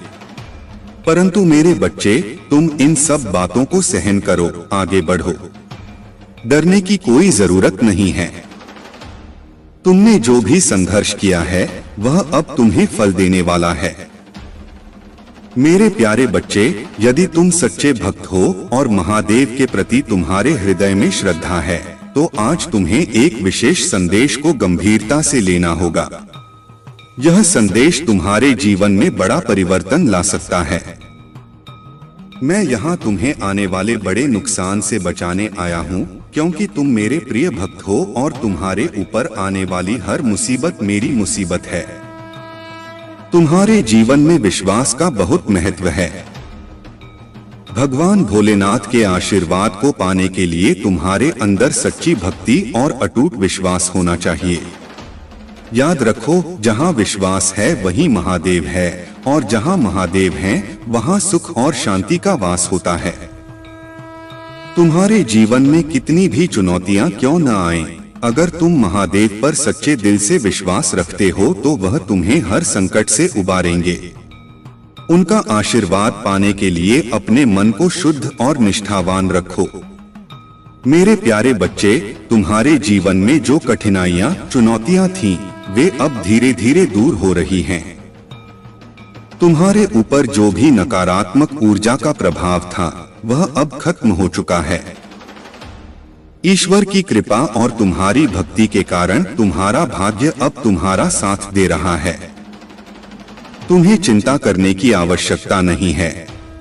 परंतु मेरे बच्चे, तुम इन सब बातों को सहन करो, आगे बढ़ो। डरने की कोई जरूरत नहीं है। तुमने जो भी संघर्ष किया है वह अब तुम्हें फल देने वाला है। मेरे प्यारे बच्चे, यदि तुम सच्चे भक्त हो और महादेव के प्रति तुम्हारे हृदय में श्रद्धा है तो आज तुम्हें एक विशेष संदेश को गंभीरता से लेना होगा। यह संदेश तुम्हारे जीवन में बड़ा परिवर्तन ला सकता है। मैं यहाँ तुम्हें आने वाले बड़े नुकसान से बचाने आया हूँ, क्योंकि तुम मेरे प्रिय भक्त हो और तुम्हारे ऊपर आने वाली हर मुसीबत मेरी मुसीबत है। तुम्हारे जीवन में विश्वास का बहुत महत्व है। भगवान भोलेनाथ के आशीर्वाद को पाने के लिए तुम्हारे अंदर सच्ची भक्ति और अटूट विश्वास होना चाहिए। याद रखो, जहाँ विश्वास है वहीं महादेव है और जहाँ महादेव हैं वहाँ सुख और शांति का वास होता है। तुम्हारे जीवन में कितनी भी चुनौतियाँ क्यों न आएं, अगर तुम महादेव पर सच्चे दिल से विश्वास रखते हो तो वह तुम्हें हर संकट से उबारेंगे। उनका आशीर्वाद पाने के लिए अपने मन को शुद्ध और निष्ठावान रखो। मेरे प्यारे बच्चे, तुम्हारे जीवन में जो कठिनाइयाँ, चुनौतियाँ थीं, वे अब धीरे धीरे दूर हो रही हैं। तुम्हारे ऊपर जो भी नकारात्मक ऊर्जा का प्रभाव था वह अब खत्म हो चुका है। ईश्वर की कृपा और तुम्हारी भक्ति के कारण तुम्हारा भाग्य अब तुम्हारा साथ दे रहा है। तुम्हें चिंता करने की आवश्यकता नहीं है,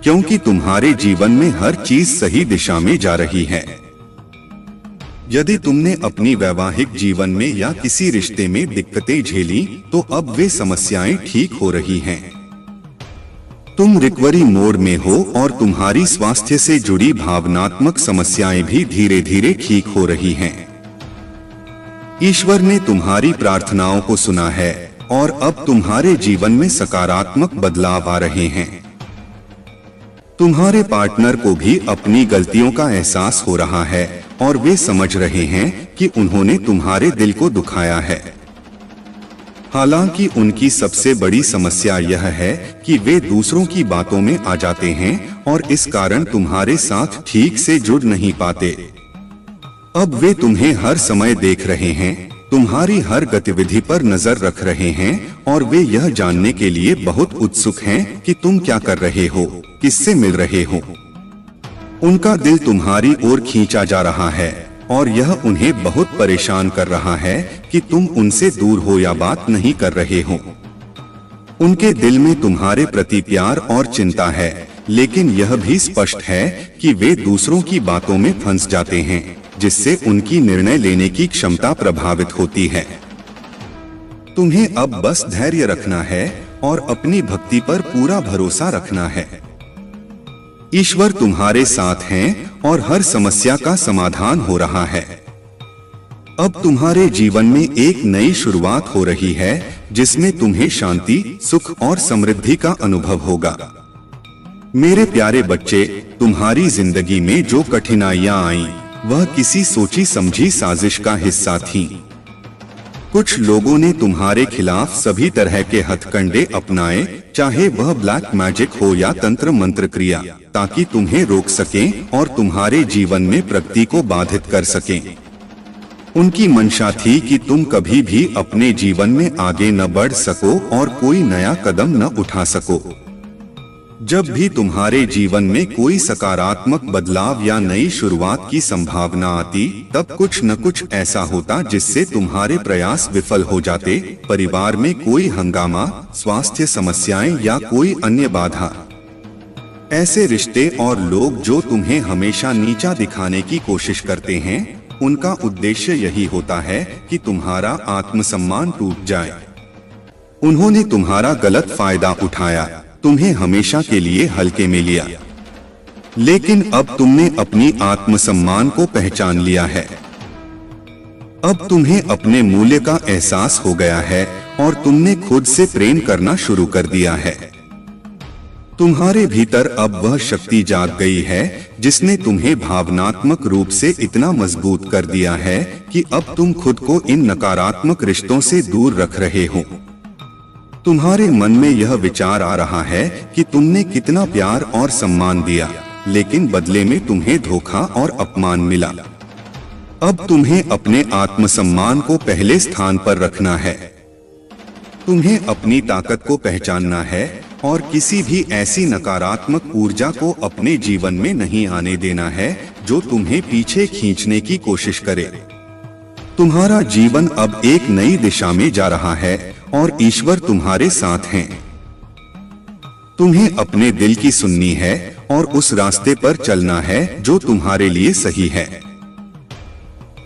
क्योंकि तुम्हारे जीवन में हर चीज सही दिशा में जा रही है। यदि तुमने अपनी वैवाहिक जीवन में या किसी रिश्ते में दिक्कतें झेली तो अब वे समस्याएं ठीक हो रही हैं। तुम रिकवरी मोड में हो और तुम्हारी स्वास्थ्य से जुड़ी भावनात्मक समस्याएं भी धीरे धीरे ठीक हो रही हैं। ईश्वर ने तुम्हारी प्रार्थनाओं को सुना है और अब तुम्हारे जीवन में सकारात्मक बदलाव आ रहे हैं। तुम्हारे पार्टनर को भी अपनी गलतियों का एहसास हो रहा है और वे समझ रहे हैं कि उन्होंने तुम्हारे दिल को दुखाया है। हालांकि उनकी सबसे बड़ी समस्या यह है कि वे दूसरों की बातों में आ जाते हैं और इस कारण तुम्हारे साथ ठीक से जुड़ नहीं पाते। अब वे तुम्हें हर समय देख रहे हैं, तुम्हारी हर गतिविधि पर नजर रख रहे हैं और वे यह जानने के लिए बहुत उत्सुक हैं कि तुम क्या कर रहे हो, किससे मिल रहे हो। उनका दिल तुम्हारी ओर खींचा जा रहा है और यह उन्हें बहुत परेशान कर रहा है कि तुम उनसे दूर हो या बात नहीं कर रहे हो। उनके दिल में तुम्हारे प्रति प्यार और चिंता है, लेकिन यह भी स्पष्ट है कि वे दूसरों की बातों में फंस जाते हैं, जिससे उनकी निर्णय लेने की क्षमता प्रभावित होती है। तुम्हें अब बस धैर्य रखना है और अपनी भक्ति पर पूरा भरोसा रखना है। ईश्वर तुम्हारे साथ हैं और हर समस्या का समाधान हो रहा है। अब तुम्हारे जीवन में एक नई शुरुआत हो रही है जिसमें तुम्हें शांति, सुख और समृद्धि का अनुभव होगा। मेरे प्यारे बच्चे, तुम्हारी जिंदगी में जो कठिनाइयां आईं, वह किसी सोची समझी साजिश का हिस्सा थीं। कुछ लोगों ने तुम्हारे खिलाफ सभी तरह के हथकंडे अपनाए, चाहे वह ब्लैक मैजिक हो या तंत्र मंत्र क्रिया, ताकि तुम्हें रोक सकें और तुम्हारे जीवन में प्रगति को बाधित कर सकें। उनकी मंशा थी कि तुम कभी भी अपने जीवन में आगे न बढ़ सको और कोई नया कदम न उठा सको। जब भी तुम्हारे जीवन में कोई सकारात्मक बदलाव या नई शुरुआत की संभावना आती, तब कुछ न कुछ ऐसा होता जिससे तुम्हारे प्रयास विफल हो जाते। परिवार में कोई हंगामा, स्वास्थ्य समस्याएं या कोई अन्य बाधा। ऐसे रिश्ते और लोग जो तुम्हें हमेशा नीचा दिखाने की कोशिश करते हैं, उनका उद्देश्य यही होता है कि तुम्हारा आत्मसम्मान टूट जाए। उन्होंने तुम्हारा गलत फायदा उठाया, तुम्हें हमेशा के लिए हल्के में लिया। लेकिन अब तुमने अपनी आत्मसम्मान को पहचान लिया है। अब तुम्हें अपने मूल्य का एहसास हो गया है और तुमने खुद से प्रेम करना शुरू कर दिया है। तुम्हारे भीतर अब वह शक्ति जाग गई है जिसने तुम्हें भावनात्मक रूप से इतना मजबूत कर दिया है कि अब तुम खुद को इन नकारात्मक रिश्तों से दूर रख रहे हो। तुम्हारे मन में यह विचार आ रहा है कि तुमने कितना प्यार और सम्मान दिया, लेकिन बदले में तुम्हें धोखा और अपमान मिला। अब तुम्हें अपने आत्मसम्मान को पहले स्थान पर रखना है। तुम्हें अपनी ताकत को पहचानना है और किसी भी ऐसी नकारात्मक ऊर्जा को अपने जीवन में नहीं आने देना है जो तुम्हें पीछे खींचने की कोशिश करे। तुम्हारा जीवन अब एक नई दिशा में जा रहा है और ईश्वर तुम्हारे साथ हैं। तुम्हें अपने दिल की सुननी है और उस रास्ते पर चलना है जो तुम्हारे लिए सही है।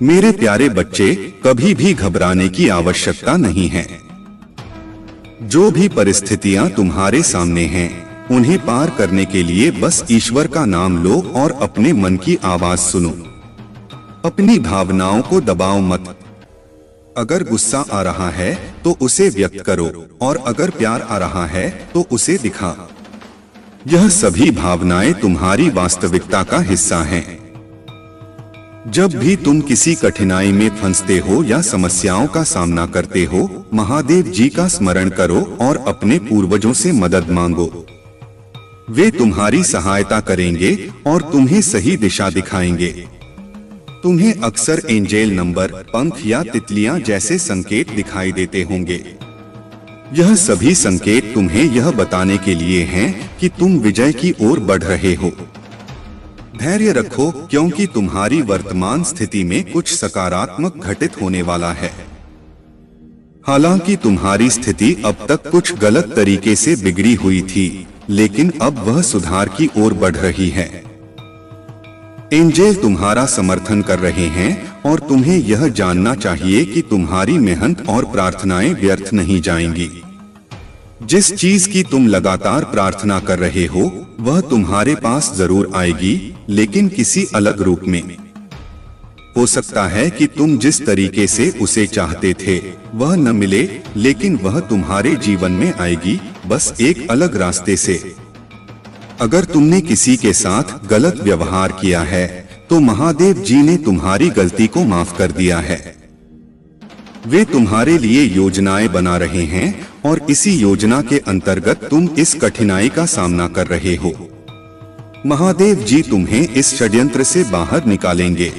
मेरे प्यारे बच्चे, कभी भी घबराने की आवश्यकता नहीं है। जो भी परिस्थितियां तुम्हारे सामने हैं, उन्हें पार करने के लिए बस ईश्वर का नाम लो और अपने मन की आवाज सुनो। अपनी भावनाओं को दबाओ मत। अगर गुस्सा आ रहा है तो उसे व्यक्त करो और अगर प्यार आ रहा है तो उसे दिखा। यह सभी भावनाएं तुम्हारी वास्तविकता का हिस्सा हैं। जब भी तुम किसी कठिनाई में फंसते हो या समस्याओं का सामना करते हो, महादेव जी का स्मरण करो और अपने पूर्वजों से मदद मांगो। वे तुम्हारी सहायता करेंगे और तुम्हें सही दिशा दिखाएंगे। तुम्हें अक्सर एंजेल नंबर, पंख या तितलियां जैसे संकेत दिखाई देते होंगे। यह सभी संकेत तुम्हें यह बताने के लिए हैं कि तुम विजय की ओर बढ़ रहे हो। धैर्य रखो, क्योंकि तुम्हारी वर्तमान स्थिति में कुछ सकारात्मक घटित होने वाला है। हालांकि तुम्हारी स्थिति अब तक कुछ गलत तरीके से बिगड़ी हुई थी, लेकिन अब वह सुधार की ओर बढ़ रही है। एंजेल तुम्हारा समर्थन कर रहे हैं और तुम्हें यह जानना चाहिए कि तुम्हारी मेहनत और प्रार्थनाएं व्यर्थ नहीं जाएंगी। जिस चीज की तुम लगातार प्रार्थना कर रहे हो, वह तुम्हारे पास जरूर आएगी, लेकिन किसी अलग रूप में। हो सकता है कि तुम जिस तरीके से उसे चाहते थे वह न मिले, लेकिन वह तुम्हारे जीवन में आएगी, बस एक अलग रास्ते से। अगर तुमने किसी के साथ गलत व्यवहार किया है, तो महादेव जी ने तुम्हारी गलती को माफ कर दिया है। वे तुम्हारे लिए योजनाएं बना रहे हैं और इसी योजना के अंतर्गत तुम इस कठिनाई का सामना कर रहे हो। महादेव जी तुम्हें इस षड्यंत्र से बाहर निकालेंगे।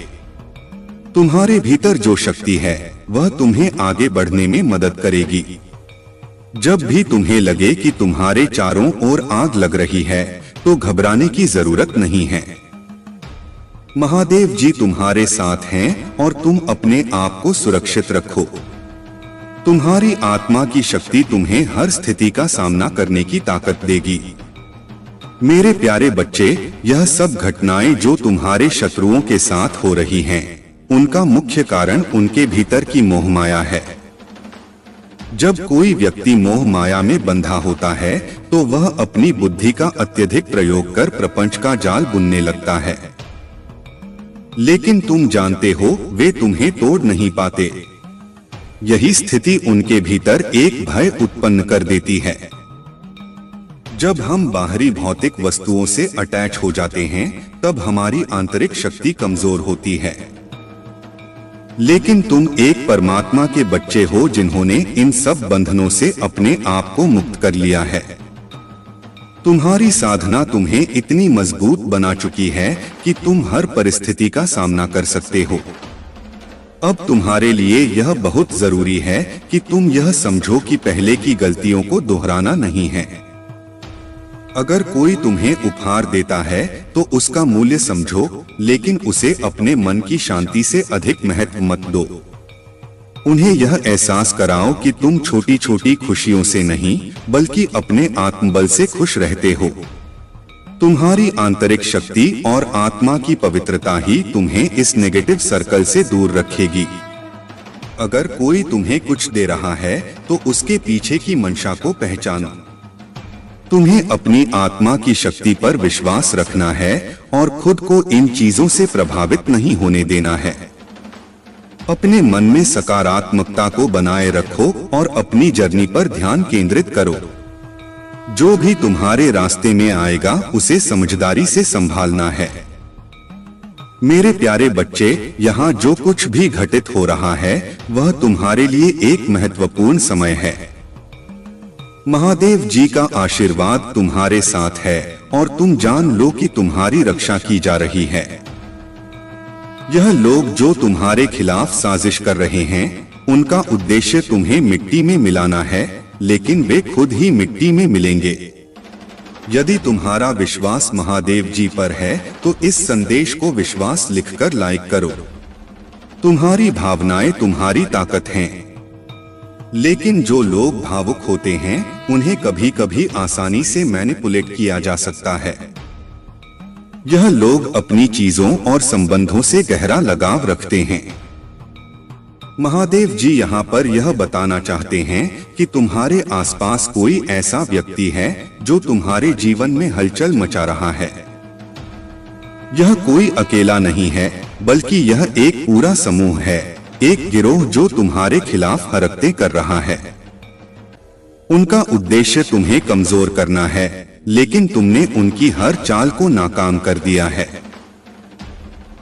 तुम्हारे भीतर जो शक्ति है, वह तुम्हें आगे बढ़ने में मदद करेगी। जब भी तुम्हें लगे कि तुम्हारे चारों ओर आग लग रही है, तो घबराने की जरूरत नहीं है। महादेव जी तुम्हारे साथ हैं और तुम अपने आप को सुरक्षित रखो। तुम्हारी आत्मा की शक्ति तुम्हें हर स्थिति का सामना करने की ताकत देगी। मेरे प्यारे बच्चे, यह सब घटनाएं जो तुम्हारे शत्रुओं के साथ हो रही हैं, उनका मुख्य कारण उनके भीतर की मोह माया है। जब कोई व्यक्ति मोह माया में बंधा होता है, तो वह अपनी बुद्धि का अत्यधिक प्रयोग कर प्रपंच का जाल बुनने लगता है। लेकिन तुम जानते हो, वे तुम्हें तोड़ नहीं पाते। यही स्थिति उनके भीतर एक भय उत्पन्न कर देती है। जब हम बाहरी भौतिक वस्तुओं से अटैच हो जाते हैं, तब हमारी आंतरिक शक्ति कमजोर होती है। लेकिन तुम एक परमात्मा के बच्चे हो जिन्होंने इन सब बंधनों से अपने आप को मुक्त कर लिया है। तुम्हारी साधना तुम्हें इतनी मजबूत बना चुकी है कि तुम हर परिस्थिति का सामना कर सकते हो। अब तुम्हारे लिए यह बहुत जरूरी है कि तुम यह समझो कि पहले की गलतियों को दोहराना नहीं है। अगर कोई तुम्हें उपहार देता है तो उसका मूल्य समझो, लेकिन उसे अपने मन की शांति से अधिक महत्व मत दो। उन्हें यह एहसास कराओ कि तुम छोटी छोटी खुशियों से नहीं बल्कि अपने आत्मबल से खुश रहते हो। तुम्हारी आंतरिक शक्ति और आत्मा की पवित्रता ही तुम्हें इस नेगेटिव सर्कल से दूर रखेगी। अगर कोई तुम्हें कुछ दे रहा है तो उसके पीछे की मंशा को पहचानो। तुम्हें अपनी आत्मा की शक्ति पर विश्वास रखना है और खुद को इन चीजों से प्रभावित नहीं होने देना है। अपने मन में सकारात्मकता को बनाए रखो और अपनी जर्नी पर ध्यान केंद्रित करो। जो भी तुम्हारे रास्ते में आएगा उसे समझदारी से संभालना है। मेरे प्यारे बच्चे, यहाँ जो कुछ भी घटित हो रहा है वह तुम्हारे लिए एक महत्वपूर्ण समय है। महादेव जी का आशीर्वाद तुम्हारे साथ है और तुम जान लो कि तुम्हारी रक्षा की जा रही है। यह लोग जो तुम्हारे खिलाफ साजिश कर रहे हैं उनका उद्देश्य तुम्हें मिट्टी में मिलाना है, लेकिन वे खुद ही मिट्टी में मिलेंगे। यदि तुम्हारा विश्वास महादेव जी पर है तो इस संदेश को विश्वास लिखकर लाइक करो। तुम्हारी भावनाएं तुम्हारी ताकत हैं, लेकिन जो लोग भावुक होते हैं उन्हें कभी कभी आसानी से मैनिपुलेट किया जा सकता है। यह लोग अपनी चीजों और संबंधों से गहरा लगाव रखते हैं। महादेव जी यहाँ पर यह बताना चाहते हैं कि तुम्हारे आसपास कोई ऐसा व्यक्ति है जो तुम्हारे जीवन में हलचल मचा रहा है। यह कोई अकेला नहीं है बल्कि यह एक पूरा समूह है, एक गिरोह जो तुम्हारे खिलाफ हरकतें कर रहा है। उनका उद्देश्य तुम्हें कमजोर करना है, लेकिन तुमने उनकी हर चाल को नाकाम कर दिया है।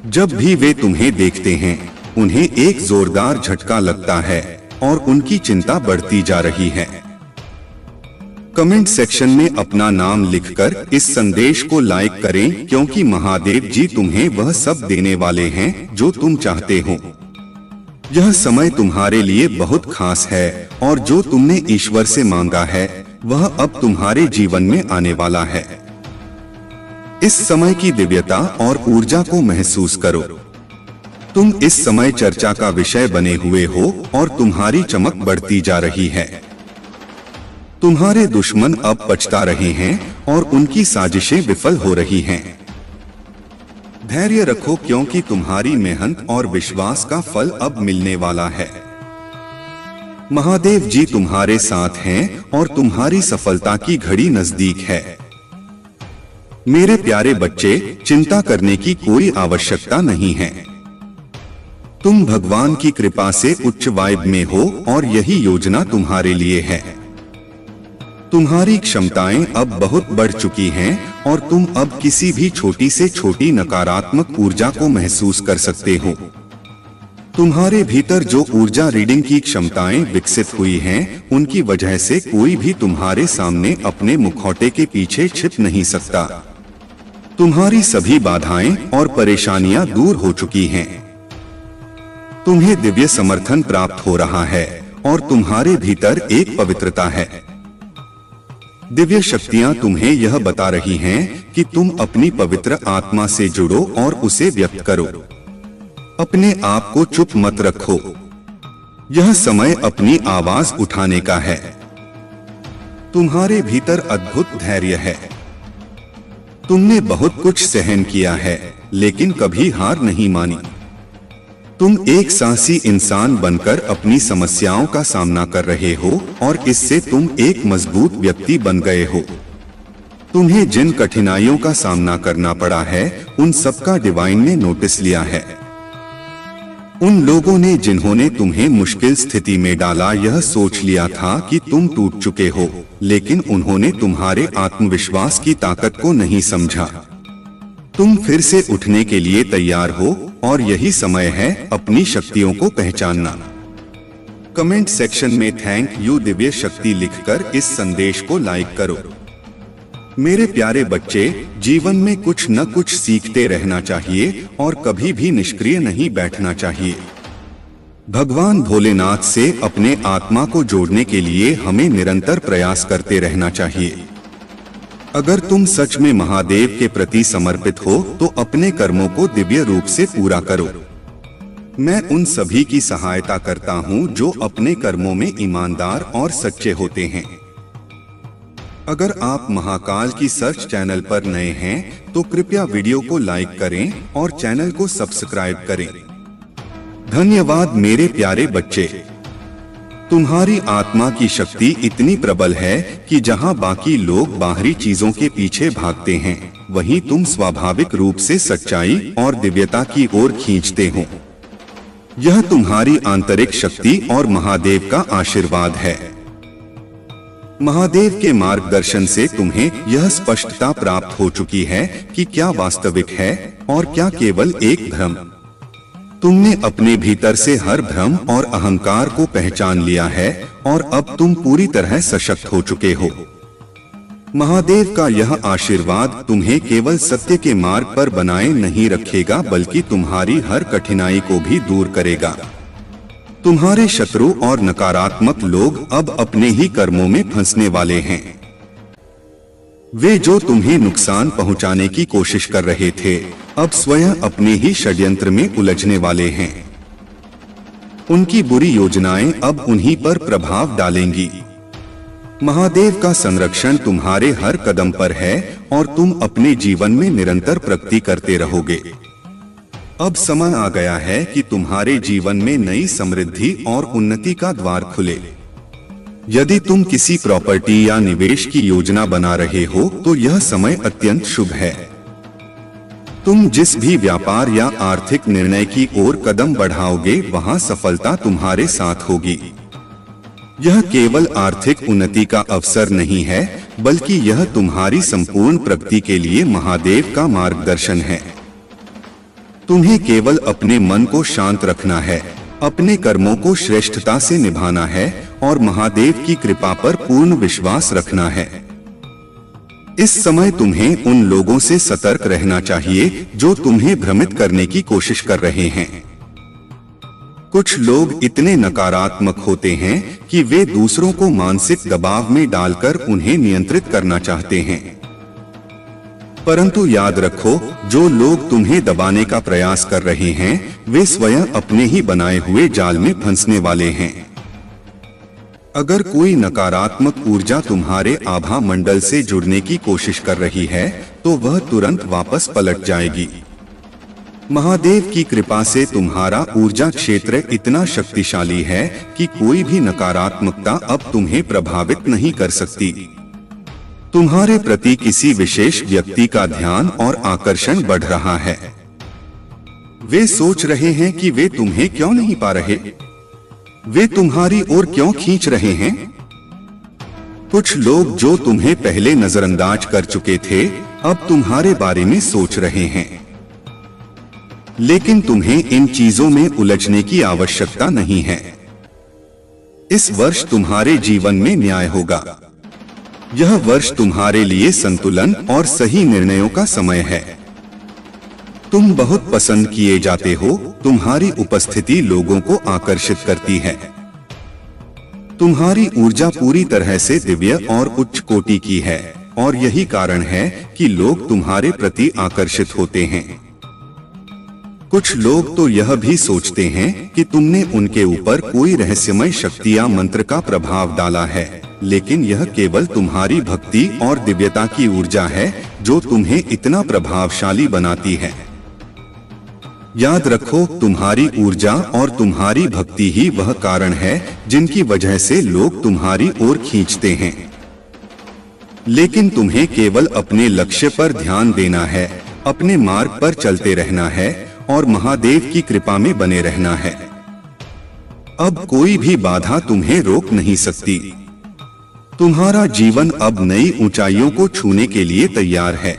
जब भी वे तुम्हें देखते हैं उन्हें एक जोरदार झटका लगता है और उनकी चिंता बढ़ती जा रही है। कमेंट सेक्शन में अपना नाम लिखकर इस संदेश को लाइक करें, क्योंकि महादेव जी तुम्हें वह सब देने वाले हैं जो तुम चाहते हो। यह समय तुम्हारे लिए बहुत खास है और जो तुमने ईश्वर से मांगा है वह अब तुम्हारे जीवन में आने वाला है। इस समय की दिव्यता और ऊर्जा को महसूस करो। तुम इस समय चर्चा का विषय बने हुए हो और तुम्हारी चमक बढ़ती जा रही है। तुम्हारे दुश्मन अब पछता रहे हैं और उनकी साजिशें विफल हो रही हैं। धैर्य रखो, क्योंकि तुम्हारी मेहनत और विश्वास का फल अब मिलने वाला है। महादेव जी तुम्हारे साथ हैं और तुम्हारी सफलता की घड़ी नजदीक है। मेरे प्यारे बच्चे, चिंता करने की कोई आवश्यकता नहीं है। तुम भगवान की कृपा से उच्च वाइब में हो और यही योजना तुम्हारे लिए है। तुम्हारी क्षमताएं अब बहुत बढ़ चुकी हैं और तुम अब किसी भी छोटी से छोटी नकारात्मक ऊर्जा को महसूस कर सकते हो। तुम्हारे भीतर जो ऊर्जा रीडिंग की क्षमताएं विकसित हुई हैं, उनकी वजह से कोई भी तुम्हारे सामने अपने मुखौटे के पीछे छिप नहीं सकता। तुम्हारी सभी बाधाएं और परेशानियां दूर हो चुकी हैं। तुम्हें दिव्य समर्थन प्राप्त हो रहा है और तुम्हारे भीतर एक पवित्रता है। दिव्य शक्तियां तुम्हें यह बता रही हैं कि तुम अपनी पवित्र आत्मा से जुड़ो और उसे व्यक्त करो। अपने आप को चुप मत रखो। यह समय अपनी आवाज उठाने का है। तुम्हारे भीतर अद्भुत धैर्य है। तुमने बहुत कुछ सहन किया है, लेकिन कभी हार नहीं मानी। तुम एक साहसी इंसान बनकर अपनी समस्याओं का सामना कर रहे हो और इससे तुम एक मजबूत व्यक्ति बन गए हो। तुम्हें जिन कठिनाइयों का सामना करना पड़ा है उन सबका डिवाइन ने नोटिस लिया है। उन लोगों ने जिन्होंने तुम्हें मुश्किल स्थिति में डाला यह सोच लिया था कि तुम टूट चुके हो, लेकिन उन्होंने तुम्हारे आत्मविश्वास की ताकत को नहीं समझा। तुम फिर से उठने के लिए तैयार हो और यही समय है अपनी शक्तियों को पहचानना। कमेंट सेक्शन में थैंक यू दिव्य शक्ति लिखकर इस संदेश को लाइक करो। मेरे प्यारे बच्चे, जीवन में कुछ न कुछ सीखते रहना चाहिए और कभी भी निष्क्रिय नहीं बैठना चाहिए। भगवान भोलेनाथ से अपने आत्मा को जोड़ने के लिए हमें निरंतर प्रयास करते रहना चाहिए। अगर तुम सच में महादेव के प्रति समर्पित हो तो अपने कर्मों को दिव्य रूप से पूरा करो। मैं उन सभी की सहायता करता हूं जो अपने कर्मों में ईमानदार और सच्चे होते हैं। अगर आप महाकाल की सर्च चैनल पर नए हैं तो कृपया वीडियो को लाइक करें और चैनल को सब्सक्राइब करें। धन्यवाद मेरे प्यारे बच्चे। तुम्हारी आत्मा की शक्ति इतनी प्रबल है कि जहां बाकी लोग बाहरी चीजों के पीछे भागते हैं, वहीं तुम स्वाभाविक रूप से सच्चाई और दिव्यता की ओर खींचते हो। यह तुम्हारी आंतरिक शक्ति और महादेव का आशीर्वाद है। महादेव के मार्गदर्शन से तुम्हें यह स्पष्टता प्राप्त हो चुकी है कि क्या वास्तविक है और क्या केवल एक भ्रम। तुमने अपने भीतर से हर भ्रम और अहंकार को पहचान लिया है और अब तुम पूरी तरह सशक्त हो चुके हो। महादेव का यह आशीर्वाद तुम्हें केवल सत्य के मार्ग पर बनाए नहीं रखेगा बल्कि तुम्हारी हर कठिनाई को भी दूर करेगा। तुम्हारे शत्रु और नकारात्मक लोग अब अपने ही कर्मों में फंसने वाले हैं। वे जो तुम्हें नुकसान पहुंचाने की कोशिश कर रहे थे, अब स्वयं अपने ही षड्यंत्र में उलझने वाले हैं। उनकी बुरी योजनाएं अब उन्हीं पर प्रभाव डालेंगी। महादेव का संरक्षण तुम्हारे हर कदम पर है और तुम अपने जीवन में निरंतर प्रगति करते रहोगे। अब समय आ गया है कि तुम्हारे जीवन में नई समृद्धि और उन्नति का द्वार खुले। यदि तुम किसी प्रॉपर्टी या निवेश की योजना बना रहे हो तो यह समय अत्यंत शुभ है। तुम जिस भी व्यापार या आर्थिक निर्णय की ओर कदम बढ़ाओगे, वहां सफलता तुम्हारे साथ होगी। यह केवल आर्थिक उन्नति का अवसर नहीं है, बल्कि यह तुम्हारी संपूर्ण प्रगति के लिए महादेव का मार्गदर्शन है। तुम्हें केवल अपने मन को शांत रखना है, अपने कर्मों को श्रेष्ठता से निभाना है और महादेव की कृपा पर पूर्ण विश्वास रखना है। इस समय तुम्हें उन लोगों से सतर्क रहना चाहिए जो तुम्हें भ्रमित करने की कोशिश कर रहे हैं। कुछ लोग इतने नकारात्मक होते हैं कि वे दूसरों को मानसिक दबाव में डालकर उन्हें नियंत्रित करना चाहते हैं। परंतु याद रखो, जो लोग तुम्हें दबाने का प्रयास कर रहे हैं, वे स्वयं अपने ही बनाए हुए जाल में फंसने वाले हैं। अगर कोई नकारात्मक ऊर्जा तुम्हारे आभा मंडल से जुड़ने की कोशिश कर रही है, तो वह तुरंत वापस पलट जाएगी। महादेव की कृपा से तुम्हारा ऊर्जा क्षेत्र इतना शक्तिशाली है कि कोई भी नकारात्मकता अब तुम्हें प्रभावित नहीं कर सकती। तुम्हारे प्रति किसी विशेष व्यक्ति का ध्यान और आकर्षण बढ़ रहा है। वे सोच रहे हैं कि वे तुम्हें क्यों नहीं पा रहे, वे तुम्हारी ओर क्यों खींच रहे हैं। कुछ लोग जो तुम्हें पहले नजरअंदाज कर चुके थे, अब तुम्हारे बारे में सोच रहे हैं। लेकिन तुम्हें इन चीजों में उलझने की आवश्यकता नहीं है। इस वर्ष तुम्हारे जीवन में न्याय होगा। यह वर्ष तुम्हारे लिए संतुलन और सही निर्णयों का समय है। तुम बहुत पसंद किए जाते हो, तुम्हारी उपस्थिति लोगों को आकर्षित करती है। तुम्हारी ऊर्जा पूरी तरह से दिव्य और उच्च कोटि की है और यही कारण है कि लोग तुम्हारे प्रति आकर्षित होते हैं। कुछ लोग तो यह भी सोचते हैं कि तुमने उनके ऊपर कोई रहस्यमय शक्ति या मंत्र का प्रभाव डाला है, लेकिन यह केवल तुम्हारी भक्ति और दिव्यता की ऊर्जा है जो तुम्हें इतना प्रभावशाली बनाती है। याद रखो, तुम्हारी ऊर्जा और तुम्हारी भक्ति ही वह कारण है जिनकी वजह से लोग तुम्हारी ओर खींचते हैं। लेकिन तुम्हें केवल अपने लक्ष्य पर ध्यान देना है, अपने मार्ग पर चलते रहना है और महादेव की कृपा में बने रहना है। अब कोई भी बाधा तुम्हें रोक नहीं सकती। तुम्हारा जीवन अब नई ऊंचाइयों को छूने के लिए तैयार है।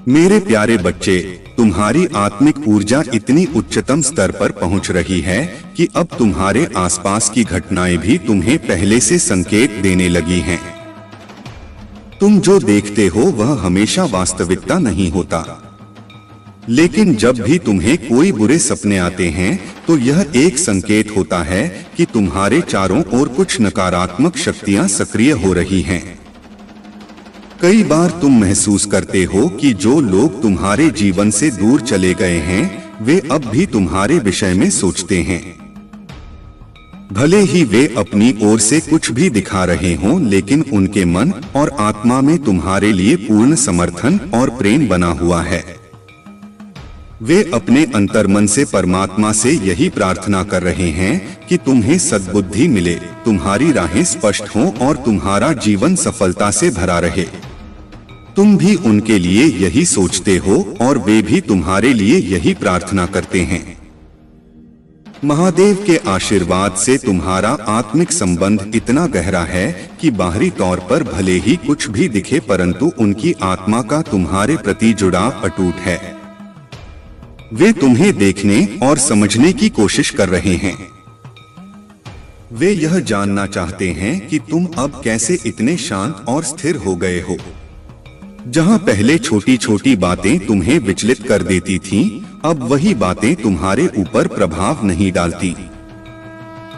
मेरे प्यारे बच्चे, तुम्हारी आत्मिक ऊर्जा इतनी उच्चतम स्तर पर पहुंच रही है कि अब तुम्हारे आसपास की घटनाएं भी तुम्हें पहले से संकेत देने लगी हैं। तुम जो देखते हो वह हमेशा वास्तविकता नहीं होता, लेकिन जब भी तुम्हें कोई बुरे सपने आते हैं तो यह एक संकेत होता है कि तुम्हारे चारों ओर कुछ नकारात्मक शक्तियां सक्रिय हो रही हैं। कई बार तुम महसूस करते हो कि जो लोग तुम्हारे जीवन से दूर चले गए हैं वे अब भी तुम्हारे विषय में सोचते हैं। भले ही वे अपनी ओर से कुछ भी दिखा रहे हों, लेकिन उनके मन और आत्मा में तुम्हारे लिए पूर्ण समर्थन और प्रेम बना हुआ है। वे अपने अंतर्मन से परमात्मा से यही प्रार्थना कर रहे हैं कि तुम्हें सद्बुद्धि मिले, तुम्हारी राहें स्पष्ट हों और तुम्हारा जीवन सफलता से भरा रहे। तुम भी उनके लिए यही सोचते हो और वे भी तुम्हारे लिए यही प्रार्थना करते हैं। महादेव के आशीर्वाद से तुम्हारा आत्मिक संबंध इतना गहरा है कि बाहरी तौर पर भले ही कुछ भी दिखे, परंतु उनकी आत्मा का तुम्हारे प्रति जुड़ाव अटूट है। वे तुम्हें देखने और समझने की कोशिश कर रहे हैं। वे यह जानना चाहते हैं कि तुम अब कैसे इतने शांत और स्थिर हो गए हो। जहां पहले छोटी छोटी बातें तुम्हें विचलित कर देती थीं, अब वही बातें तुम्हारे ऊपर प्रभाव नहीं डालती।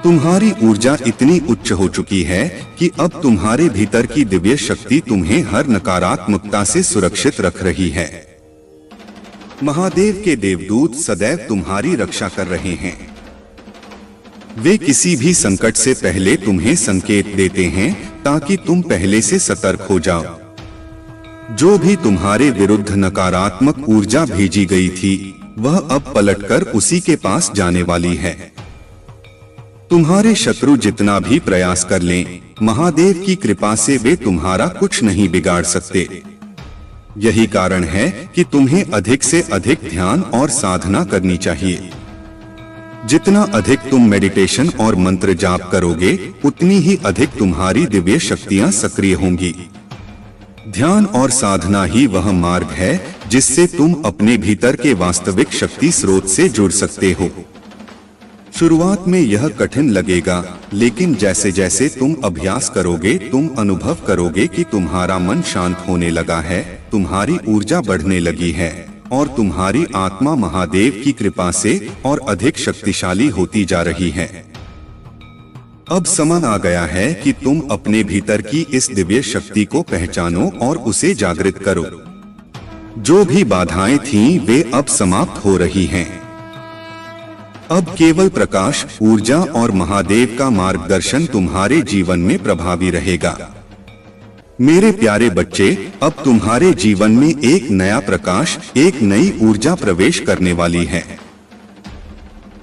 तुम्हारी ऊर्जा इतनी उच्च हो चुकी है कि अब तुम्हारे भीतर की दिव्य शक्ति तुम्हें हर नकारात्मकता से सुरक्षित रख रही है। महादेव के देवदूत सदैव तुम्हारी रक्षा कर रहे हैं। वे किसी भी संकट से पहले तुम्हें संकेत देते हैं ताकि तुम पहले से सतर्क हो जाओ। जो भी तुम्हारे विरुद्ध नकारात्मक ऊर्जा भेजी गई थी वह अब पलटकर उसी के पास जाने वाली है। तुम्हारे शत्रु जितना भी प्रयास कर लें, महादेव की कृपा से वे तुम्हारा कुछ नहीं बिगाड़ सकते। यही कारण है कि तुम्हें अधिक से अधिक ध्यान और साधना करनी चाहिए। जितना अधिक तुम मेडिटेशन और मंत्र जाप करोगे, उतनी ही अधिक तुम्हारी दिव्य शक्तियां सक्रिय होंगी। ध्यान और साधना ही वह मार्ग है जिससे तुम अपने भीतर के वास्तविक शक्ति स्रोत से जुड़ सकते हो। शुरुआत में यह कठिन लगेगा, लेकिन जैसे जैसे तुम अभ्यास करोगे तुम अनुभव करोगे कि तुम्हारा मन शांत होने लगा है, तुम्हारी ऊर्जा बढ़ने लगी है और तुम्हारी आत्मा महादेव की कृपा से और अधिक शक्तिशाली होती जा रही है। अब समय आ गया है कि तुम अपने भीतर की इस दिव्य शक्ति को पहचानो और उसे जागृत करो। जो भी बाधाएं थीं, वे अब समाप्त हो रही हैं। अब केवल प्रकाश, ऊर्जा और महादेव का मार्गदर्शन तुम्हारे जीवन में प्रभावी रहेगा। मेरे प्यारे बच्चे, अब तुम्हारे जीवन में एक नया प्रकाश, एक नई ऊर्जा प्रवेश करने वाली है।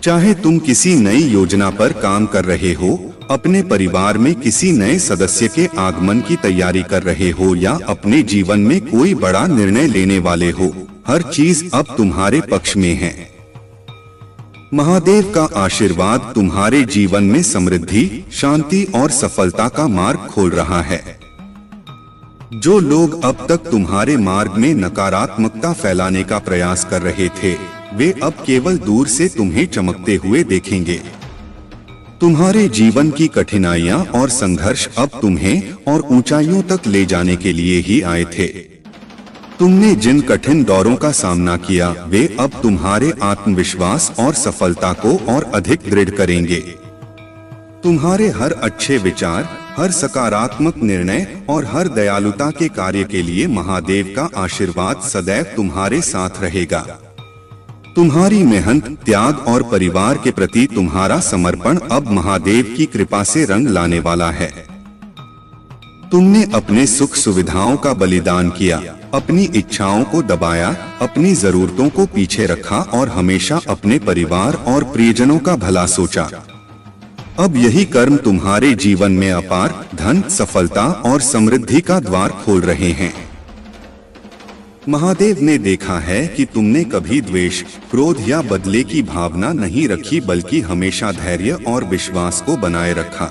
चाहे तुम किसी नई योजना पर काम कर रहे हो, अपने परिवार में किसी नए सदस्य के आगमन की तैयारी कर रहे हो या अपने जीवन में कोई बड़ा निर्णय लेने वाले हो, हर चीज अब तुम्हारे पक्ष में है। महादेव का आशीर्वाद तुम्हारे जीवन में समृद्धि, शांति और सफलता का मार्ग खोल रहा है। जो लोग अब तक तुम्हारे मार्ग में नकारात्मकता फैलाने का प्रयास कर रहे थे, वे अब केवल दूर से तुम्हें चमकते हुए देखेंगे। तुम्हारे जीवन की कठिनाइयां और संघर्ष अब तुम्हें और ऊंचाइयों तक ले जाने के लिए ही आए थे। तुमने जिन कठिन दौरों का सामना किया, वे अब तुम्हारे आत्मविश्वास और सफलता को और अधिक दृढ़ करेंगे। तुम्हारे हर अच्छे विचार, हर सकारात्मक निर्णय और हर दयालुता के कार्य के लिए महादेव का आशीर्वाद सदैव तुम्हारे साथ रहेगा। तुम्हारी मेहनत, त्याग और परिवार के प्रति तुम्हारा समर्पण अब महादेव की कृपा से रंग लाने वाला है। तुमने अपने सुख सुविधाओं का बलिदान किया, अपनी इच्छाओं को दबाया, अपनी जरूरतों को पीछे रखा और हमेशा अपने परिवार और प्रियजनों का भला सोचा। अब यही कर्म तुम्हारे जीवन में अपार धन, सफलता और समृद्धि का द्वार खोल रहे हैं। महादेव ने देखा है कि तुमने कभी द्वेष, क्रोध या बदले की भावना नहीं रखी, बल्कि हमेशा धैर्य और विश्वास को बनाए रखा।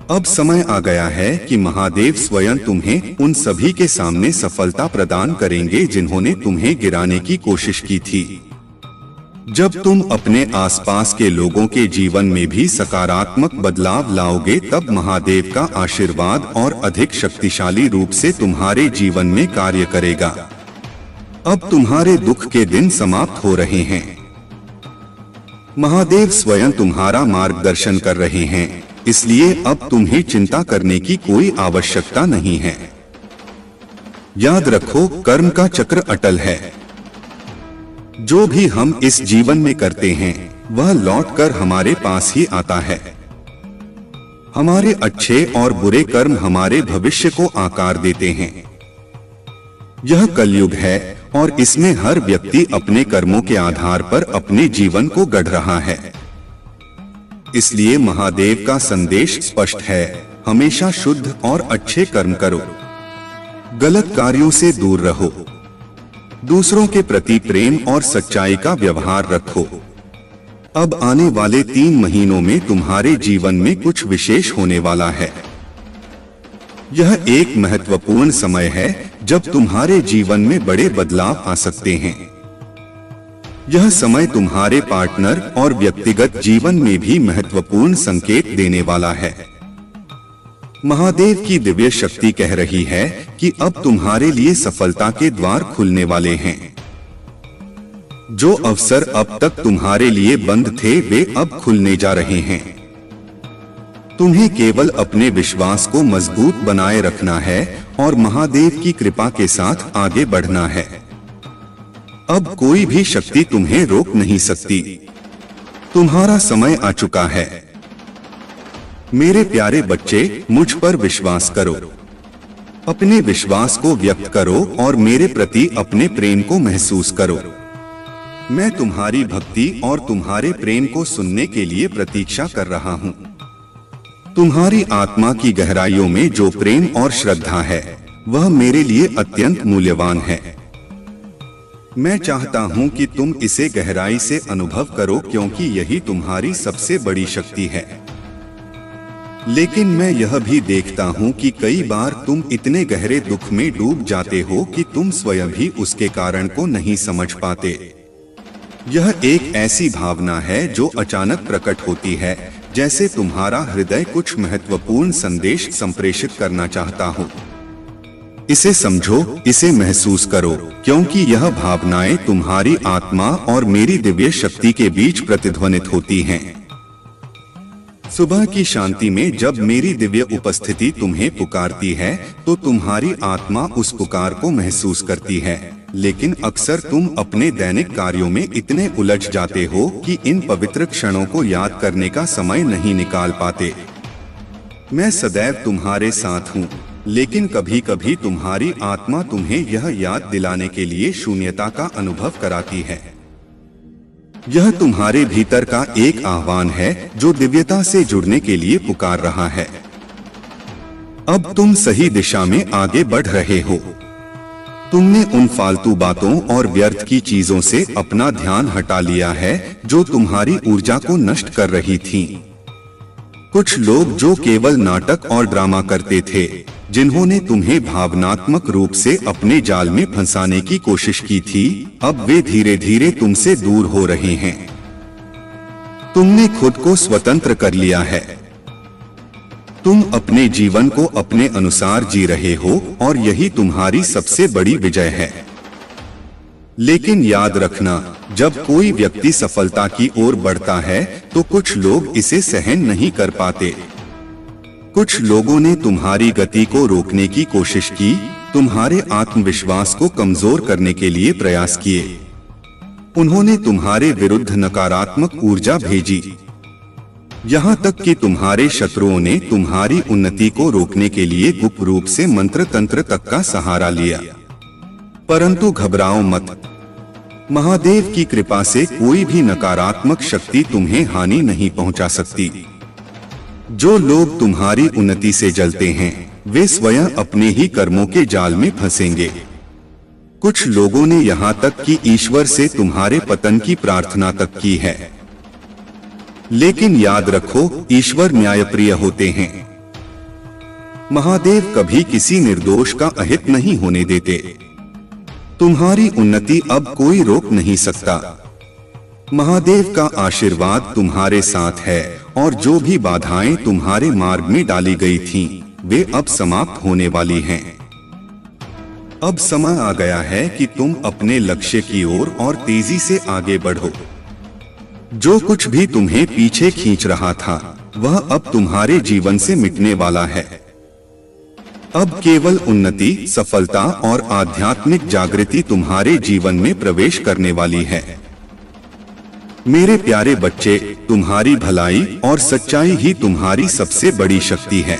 अब समय आ गया है कि महादेव स्वयं तुम्हें उन सभी के सामने सफलता प्रदान करेंगे जिन्होंने तुम्हें गिराने की कोशिश की थी। जब तुम अपने आसपास के लोगों के जीवन में भी सकारात्मक बदलाव लाओगे, तब महादेव का आशीर्वाद और अधिक शक्तिशाली रूप से तुम्हारे जीवन में कार्य करेगा। अब तुम्हारे दुख के दिन समाप्त हो रहे हैं। महादेव स्वयं तुम्हारा मार्गदर्शन कर रहे हैं, इसलिए अब तुम्हें चिंता करने की कोई आवश्यकता नहीं है। याद रखो, कर्म का चक्र अटल है। जो भी हम इस जीवन में करते हैं वह लौटकर हमारे पास ही आता है। हमारे अच्छे और बुरे कर्म हमारे भविष्य को आकार देते हैं। यह कलयुग है और इसमें हर व्यक्ति अपने कर्मों के आधार पर अपने जीवन को गढ़ रहा है। इसलिए महादेव का संदेश स्पष्ट है, हमेशा शुद्ध और अच्छे कर्म करो, गलत कार्यों से दूर रहो, दूसरों के प्रति प्रेम और सच्चाई का व्यवहार रखो। अब आने वाले 3 महीनों में तुम्हारे जीवन में कुछ विशेष होने वाला है। यह एक महत्वपूर्ण समय है जब तुम्हारे जीवन में बड़े बदलाव आ सकते हैं। यह समय तुम्हारे पार्टनर और व्यक्तिगत जीवन में भी महत्वपूर्ण संकेत देने वाला है। महादेव की दिव्य शक्ति कह रही है कि अब तुम्हारे लिए सफलता के द्वार खुलने वाले हैं। जो अवसर अब तक तुम्हारे लिए बंद थे वे अब खुलने जा रहे हैं। तुम्हें केवल अपने विश्वास को मजबूत बनाए रखना है और महादेव की कृपा के साथ आगे बढ़ना है। अब कोई भी शक्ति तुम्हें रोक नहीं सकती। तुम्हारा समय आ चुका है। मेरे प्यारे बच्चे, मुझ पर विश्वास करो, अपने विश्वास को व्यक्त करो और मेरे प्रति अपने प्रेम को महसूस करो। मैं तुम्हारी भक्ति और तुम्हारे प्रेम को सुनने के लिए प्रतीक्षा कर रहा हूँ। तुम्हारी आत्मा की गहराइयों में जो प्रेम और श्रद्धा है वह मेरे लिए अत्यंत मूल्यवान है। मैं चाहता हूँ कि तुम इसे गहराई से अनुभव करो, क्योंकि यही तुम्हारी सबसे बड़ी शक्ति है। लेकिन मैं यह भी देखता हूँ कि कई बार तुम इतने गहरे दुख में डूब जाते हो कि तुम स्वयं भी उसके कारण को नहीं समझ पाते। यह एक ऐसी भावना है जो अचानक प्रकट होती है, जैसे तुम्हारा हृदय कुछ महत्वपूर्ण संदेश संप्रेषित करना चाहता हो। इसे समझो, इसे महसूस करो, क्योंकि यह भावनाएं तुम्हारी आत्मा और मेरी दिव्य शक्ति के बीच प्रतिध्वनित होती हैं। सुबह की शांति में जब मेरी दिव्य उपस्थिति तुम्हें पुकारती है तो तुम्हारी आत्मा उस पुकार को महसूस करती है। लेकिन अक्सर तुम अपने दैनिक कार्यों में इतने उलझ जाते हो कि इन पवित्र क्षणों को याद करने का समय नहीं निकाल पाते। मैं सदैव तुम्हारे साथ हूँ, लेकिन कभी कभी तुम्हारी आत्मा तुम्हें यह याद दिलाने के लिए शून्यता का अनुभव कराती है। यह तुम्हारे भीतर का एक आह्वान है जो दिव्यता से जुड़ने के लिए पुकार रहा है। अब तुम सही दिशा में आगे बढ़ रहे हो। तुमने उन फालतू बातों और व्यर्थ की चीजों से अपना ध्यान हटा लिया है जो तुम्हारी ऊर्जा को नष्ट कर रही थीं। कुछ लोग जो केवल नाटक और ड्रामा करते थे, जिन्होंने तुम्हें भावनात्मक रूप से अपने जाल में फंसाने की कोशिश की थी, अब वे धीरे धीरे तुमसे दूर हो रहे हैं। तुमने खुद को स्वतंत्र कर लिया है। तुम अपने जीवन को अपने अनुसार जी रहे हो और यही तुम्हारी सबसे बड़ी विजय है। लेकिन याद रखना, जब कोई व्यक्ति सफलता की ओर बढ़ता है तो कुछ लोग इसे सहन नहीं कर पाते। कुछ लोगों ने तुम्हारी गति को रोकने की कोशिश की, तुम्हारे आत्मविश्वास को कमजोर करने के लिए प्रयास किए। उन्होंने तुम्हारे विरुद्ध नकारात्मक ऊर्जा भेजी। यहाँ तक कि तुम्हारे शत्रुओं ने तुम्हारी उन्नति को रोकने के लिए गुप्त रूप से मंत्र तंत्र तक का सहारा लिया। परंतु घबराओ मत, महादेव की कृपा से कोई भी नकारात्मक शक्ति तुम्हें हानि नहीं पहुंचा सकती। जो लोग तुम्हारी उन्नति से जलते हैं वे स्वयं अपने ही कर्मों के जाल में फंसेंगे। कुछ लोगों ने यहाँ तक कि ईश्वर से तुम्हारे पतन की प्रार्थना तक की है। लेकिन याद रखो, ईश्वर न्यायप्रिय होते हैं। महादेव कभी किसी निर्दोष का अहित नहीं होने देते। तुम्हारी उन्नति अब कोई रोक नहीं सकता। महादेव का आशीर्वाद तुम्हारे साथ है और जो भी बाधाएं तुम्हारे मार्ग में डाली गई थीं, वे अब समाप्त होने वाली हैं। अब समय आ गया है कि तुम अपने लक्ष्य की ओर और तेजी से आगे बढ़ो। जो कुछ भी तुम्हें पीछे खींच रहा था, वह अब तुम्हारे जीवन से मिटने वाला है। अब केवल उन्नति, सफलता और आध्यात्मिक जागृति तुम्हारे जीवन में प्रवेश करने वाली है। मेरे प्यारे बच्चे, तुम्हारी भलाई और सच्चाई ही तुम्हारी सबसे बड़ी शक्ति है।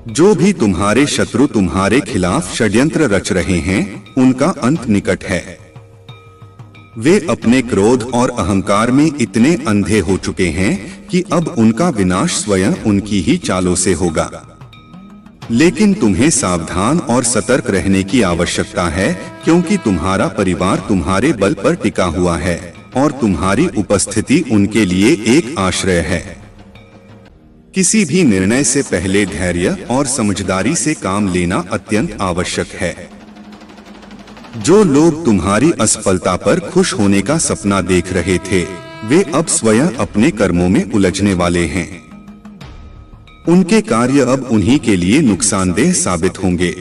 जो भी तुम्हारे शत्रु तुम्हारे खिलाफ षड्यंत्र रच रहे हैं, उनका अंत निकट है। वे अपने क्रोध और अहंकार में इतने अंधे हो चुके हैं कि अब उनका विनाश स्वयं उनकी ही चालों से होगा। लेकिन तुम्हें सावधान और सतर्क रहने की आवश्यकता है, क्योंकि तुम्हारा परिवार तुम्हारे बल पर टिका हुआ है और तुम्हारी उपस्थिति उनके लिए एक आश्रय है। किसी भी निर्णय से पहले धैर्य और समझदारी से काम लेना अत्यंत आवश्यक है। जो लोग तुम्हारी असफलता पर खुश होने का सपना देख रहे थे, वे अब स्वयं अपने कर्मों में उलझने वाले हैं। उनके कार्य अब उन्हीं के लिए नुकसानदेह साबित होंगे।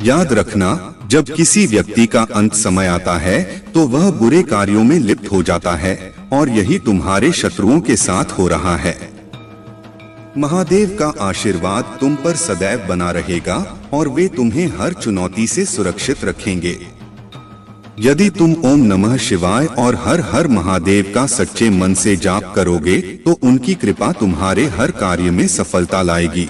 याद रखना, जब किसी व्यक्ति का अंत समय आता है, तो वह बुरे कार्यों में लिप्त हो जाता है और यही तुम्हारे शत्रुओं के साथ हो रहा है। महादेव का आशीर्वाद तुम पर सदैव बना रहेगा और वे तुम्हें हर चुनौती से सुरक्षित रखेंगे। यदि तुम ओम नमः शिवाय और हर हर महादेव का सच्चे मन से जाप करोगे, तो उनकी कृपा तुम्हारे हर कार्य में सफलता लाएगी।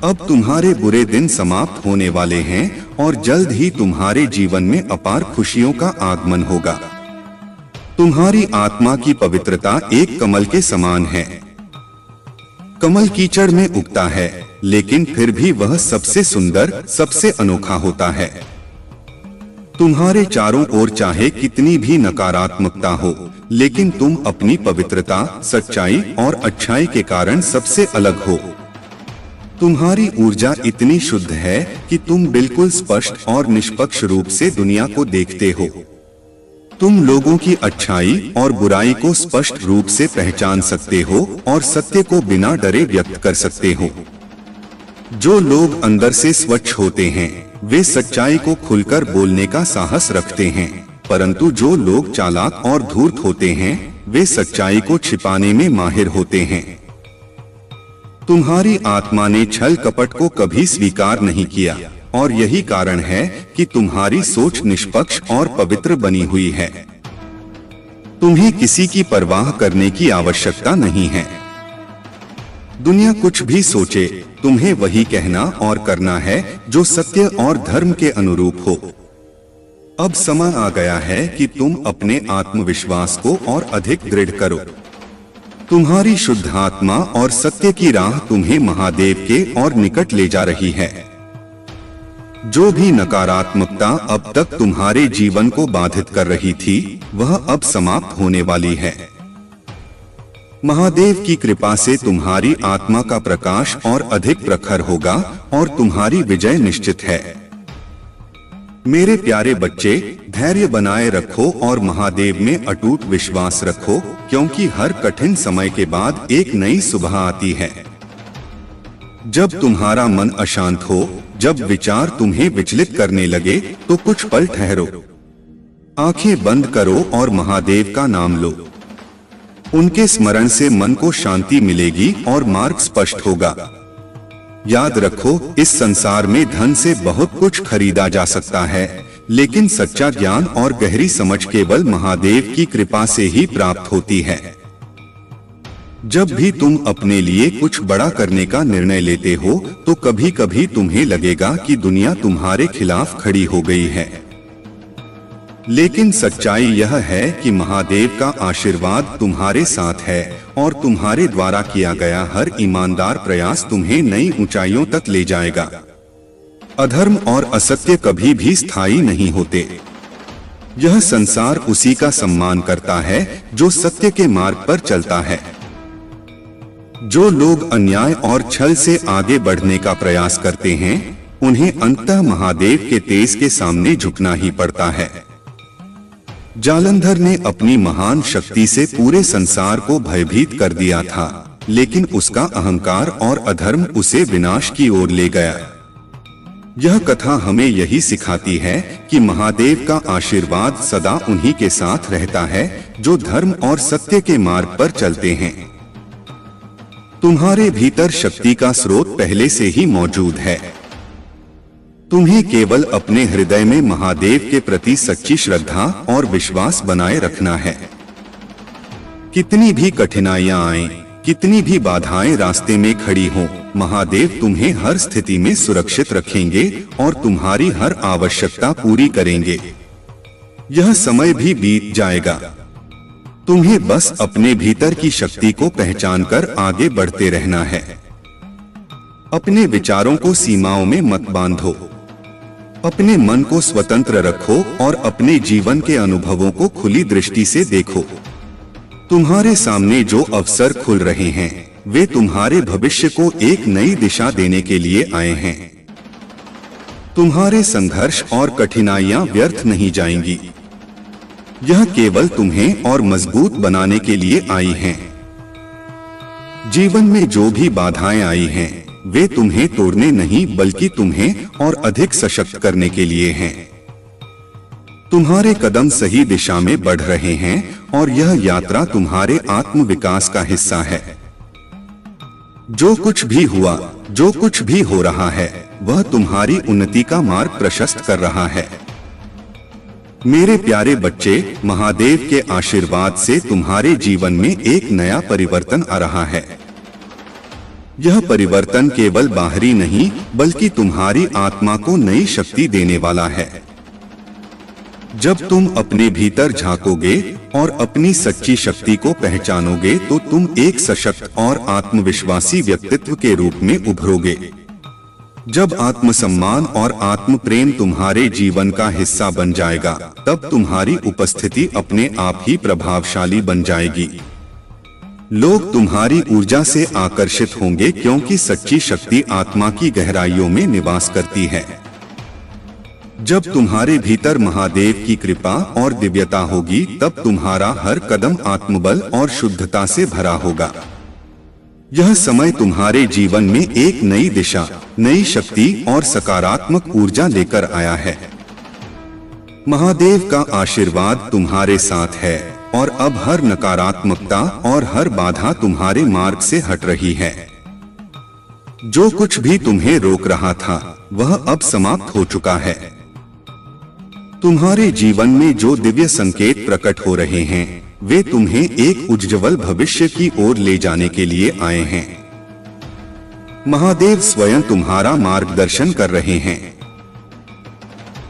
अब तुम्हारे बुरे दिन समाप्त होने वाले हैं और जल्द ही तुम्हारे जीवन में अपार खुशियों का आगमन होगा। तुम्हारी आत्मा की पवित्रता एक कमल के समान है। कमल कीचड़ में उगता है, लेकिन फिर भी वह सबसे सुंदर, सबसे अनोखा होता है। तुम्हारे चारों ओर चाहे कितनी भी नकारात्मकता हो, लेकिन तुम अपनी पवित्रता, सच्चाई और अच्छाई के कारण सबसे अलग हो। तुम्हारी ऊर्जा इतनी शुद्ध है कि तुम बिल्कुल स्पष्ट और निष्पक्ष रूप से दुनिया को देखते हो। तुम लोगों की अच्छाई और बुराई को स्पष्ट रूप से पहचान सकते हो और सत्य को बिना डरे व्यक्त कर सकते हो। जो लोग अंदर से स्वच्छ होते हैं, वे सच्चाई को खुलकर बोलने का साहस रखते हैं, परंतु जो लोग चालाक और धूर्त होते हैं, वे सच्चाई को छिपाने में माहिर होते हैं। तुम्हारी आत्मा ने छल कपट को कभी स्वीकार नहीं किया और यही कारण है कि तुम्हारी सोच निष्पक्ष और पवित्र बनी हुई है। तुम्हें किसी की परवाह करने की आवश्यकता नहीं है। दुनिया कुछ भी सोचे, तुम्हें वही कहना और करना है जो सत्य और धर्म के अनुरूप हो। अब समय आ गया है कि तुम अपने आत्मविश्वास को और अधिक दृढ़ करो। तुम्हारी शुद्ध आत्मा और सत्य की राह तुम्हें महादेव के और निकट ले जा रही है। जो भी नकारात्मकता अब तक तुम्हारे जीवन को बाधित कर रही थी, वह अब समाप्त होने वाली है। महादेव की कृपा से तुम्हारी आत्मा का प्रकाश और अधिक प्रखर होगा और तुम्हारी विजय निश्चित है। मेरे प्यारे बच्चे, धैर्य बनाए रखो और महादेव में अटूट विश्वास रखो, क्योंकि हर कठिन समय के बाद एक नई सुबह आती है। जब तुम्हारा मन अशांत हो, जब विचार तुम्हें विचलित करने लगे, तो कुछ पल ठहरो, आंखें बंद करो और महादेव का नाम लो। उनके स्मरण से मन को शांति मिलेगी और मार्ग स्पष्ट होगा। याद रखो, इस संसार में धन से बहुत कुछ खरीदा जा सकता है, लेकिन सच्चा ज्ञान और गहरी समझ केवल महादेव की कृपा से ही प्राप्त होती है। जब भी तुम अपने लिए कुछ बड़ा करने का निर्णय लेते हो, तो कभी कभी तुम्हें लगेगा कि दुनिया तुम्हारे खिलाफ खड़ी हो गई है। लेकिन सच्चाई यह है कि महादेव का आशीर्वाद तुम्हारे साथ है और तुम्हारे द्वारा किया गया हर ईमानदार प्रयास तुम्हें नई ऊंचाइयों तक ले जाएगा। अधर्म और असत्य कभी भी स्थायी नहीं होते। यह संसार उसी का सम्मान करता है जो सत्य के मार्ग पर चलता है। जो लोग अन्याय और छल से आगे बढ़ने का प्रयास करते हैं, उन्हें अंततः महादेव के तेज के सामने झुकना ही पड़ता है। जालंधर ने अपनी महान शक्ति से पूरे संसार को भयभीत कर दिया था, लेकिन उसका अहंकार और अधर्म उसे विनाश की ओर ले गया। यह कथा हमें यही सिखाती है कि महादेव का आशीर्वाद सदा उन्हीं के साथ रहता है जो धर्म और सत्य के मार्ग पर चलते हैं। तुम्हारे भीतर शक्ति का स्रोत पहले से ही मौजूद है। तुम्हें केवल अपने हृदय में महादेव के प्रति सच्ची श्रद्धा और विश्वास बनाए रखना है। कितनी भी कठिनाइयां आएं, कितनी भी बाधाएं रास्ते में खड़ी हों, महादेव तुम्हें हर स्थिति में सुरक्षित रखेंगे और तुम्हारी हर आवश्यकता पूरी करेंगे। यह समय भी बीत जाएगा। तुम्हें बस अपने भीतर की शक्ति को पहचानकर आगे बढ़ते रहना है। अपने विचारों को सीमाओं में मत बांधो। अपने मन को स्वतंत्र रखो और अपने जीवन के अनुभवों को खुली दृष्टि से देखो। तुम्हारे सामने जो अवसर खुल रहे हैं, वे तुम्हारे भविष्य को एक नई दिशा देने के लिए आए हैं। तुम्हारे संघर्ष और कठिनाइयां व्यर्थ नहीं जाएंगी। यह केवल तुम्हें और मजबूत बनाने के लिए आई हैं। जीवन में जो भी बाधाएं आई हैं, वे तुम्हें तोड़ने नहीं बल्कि तुम्हें और अधिक सशक्त करने के लिए हैं। तुम्हारे कदम सही दिशा में बढ़ रहे हैं और यह यात्रा तुम्हारे आत्म विकास का हिस्सा है। जो कुछ भी हुआ, जो कुछ भी हो रहा है, वह तुम्हारी उन्नति का मार्ग प्रशस्त कर रहा है। मेरे प्यारे बच्चे, महादेव के आशीर्वाद से तुम्हारे जीवन में एक नया परिवर्तन आ रहा है। यह परिवर्तन केवल बाहरी नहीं बल्कि तुम्हारी आत्मा को नई शक्ति देने वाला है। जब तुम अपने भीतर झांकोगे और अपनी सच्ची शक्ति को पहचानोगे तो तुम एक सशक्त और आत्मविश्वासी व्यक्तित्व के रूप में उभरोगे। जब आत्मसम्मान और आत्म प्रेम तुम्हारे जीवन का हिस्सा बन जाएगा, तब तुम्हारी उपस्थिति अपने आप ही प्रभावशाली बन जाएगी। लोग तुम्हारी ऊर्जा से आकर्षित होंगे क्योंकि सच्ची शक्ति आत्मा की गहराइयों में निवास करती है। जब तुम्हारे भीतर महादेव की कृपा और दिव्यता होगी, तब तुम्हारा हर कदम आत्मबल और शुद्धता से भरा होगा। यह समय तुम्हारे जीवन में एक नई दिशा, नई शक्ति और सकारात्मक ऊर्जा लेकर आया है। महादेव का आशीर्वाद तुम्हारे साथ है और अब हर नकारात्मकता और हर बाधा तुम्हारे मार्ग से हट रही है। जो कुछ भी तुम्हें रोक रहा था, वह अब समाप्त हो चुका है। तुम्हारे जीवन में जो दिव्य संकेत प्रकट हो रहे हैं, वे तुम्हें एक उज्ज्वल भविष्य की ओर ले जाने के लिए आए हैं। महादेव स्वयं तुम्हारा मार्गदर्शन कर रहे हैं।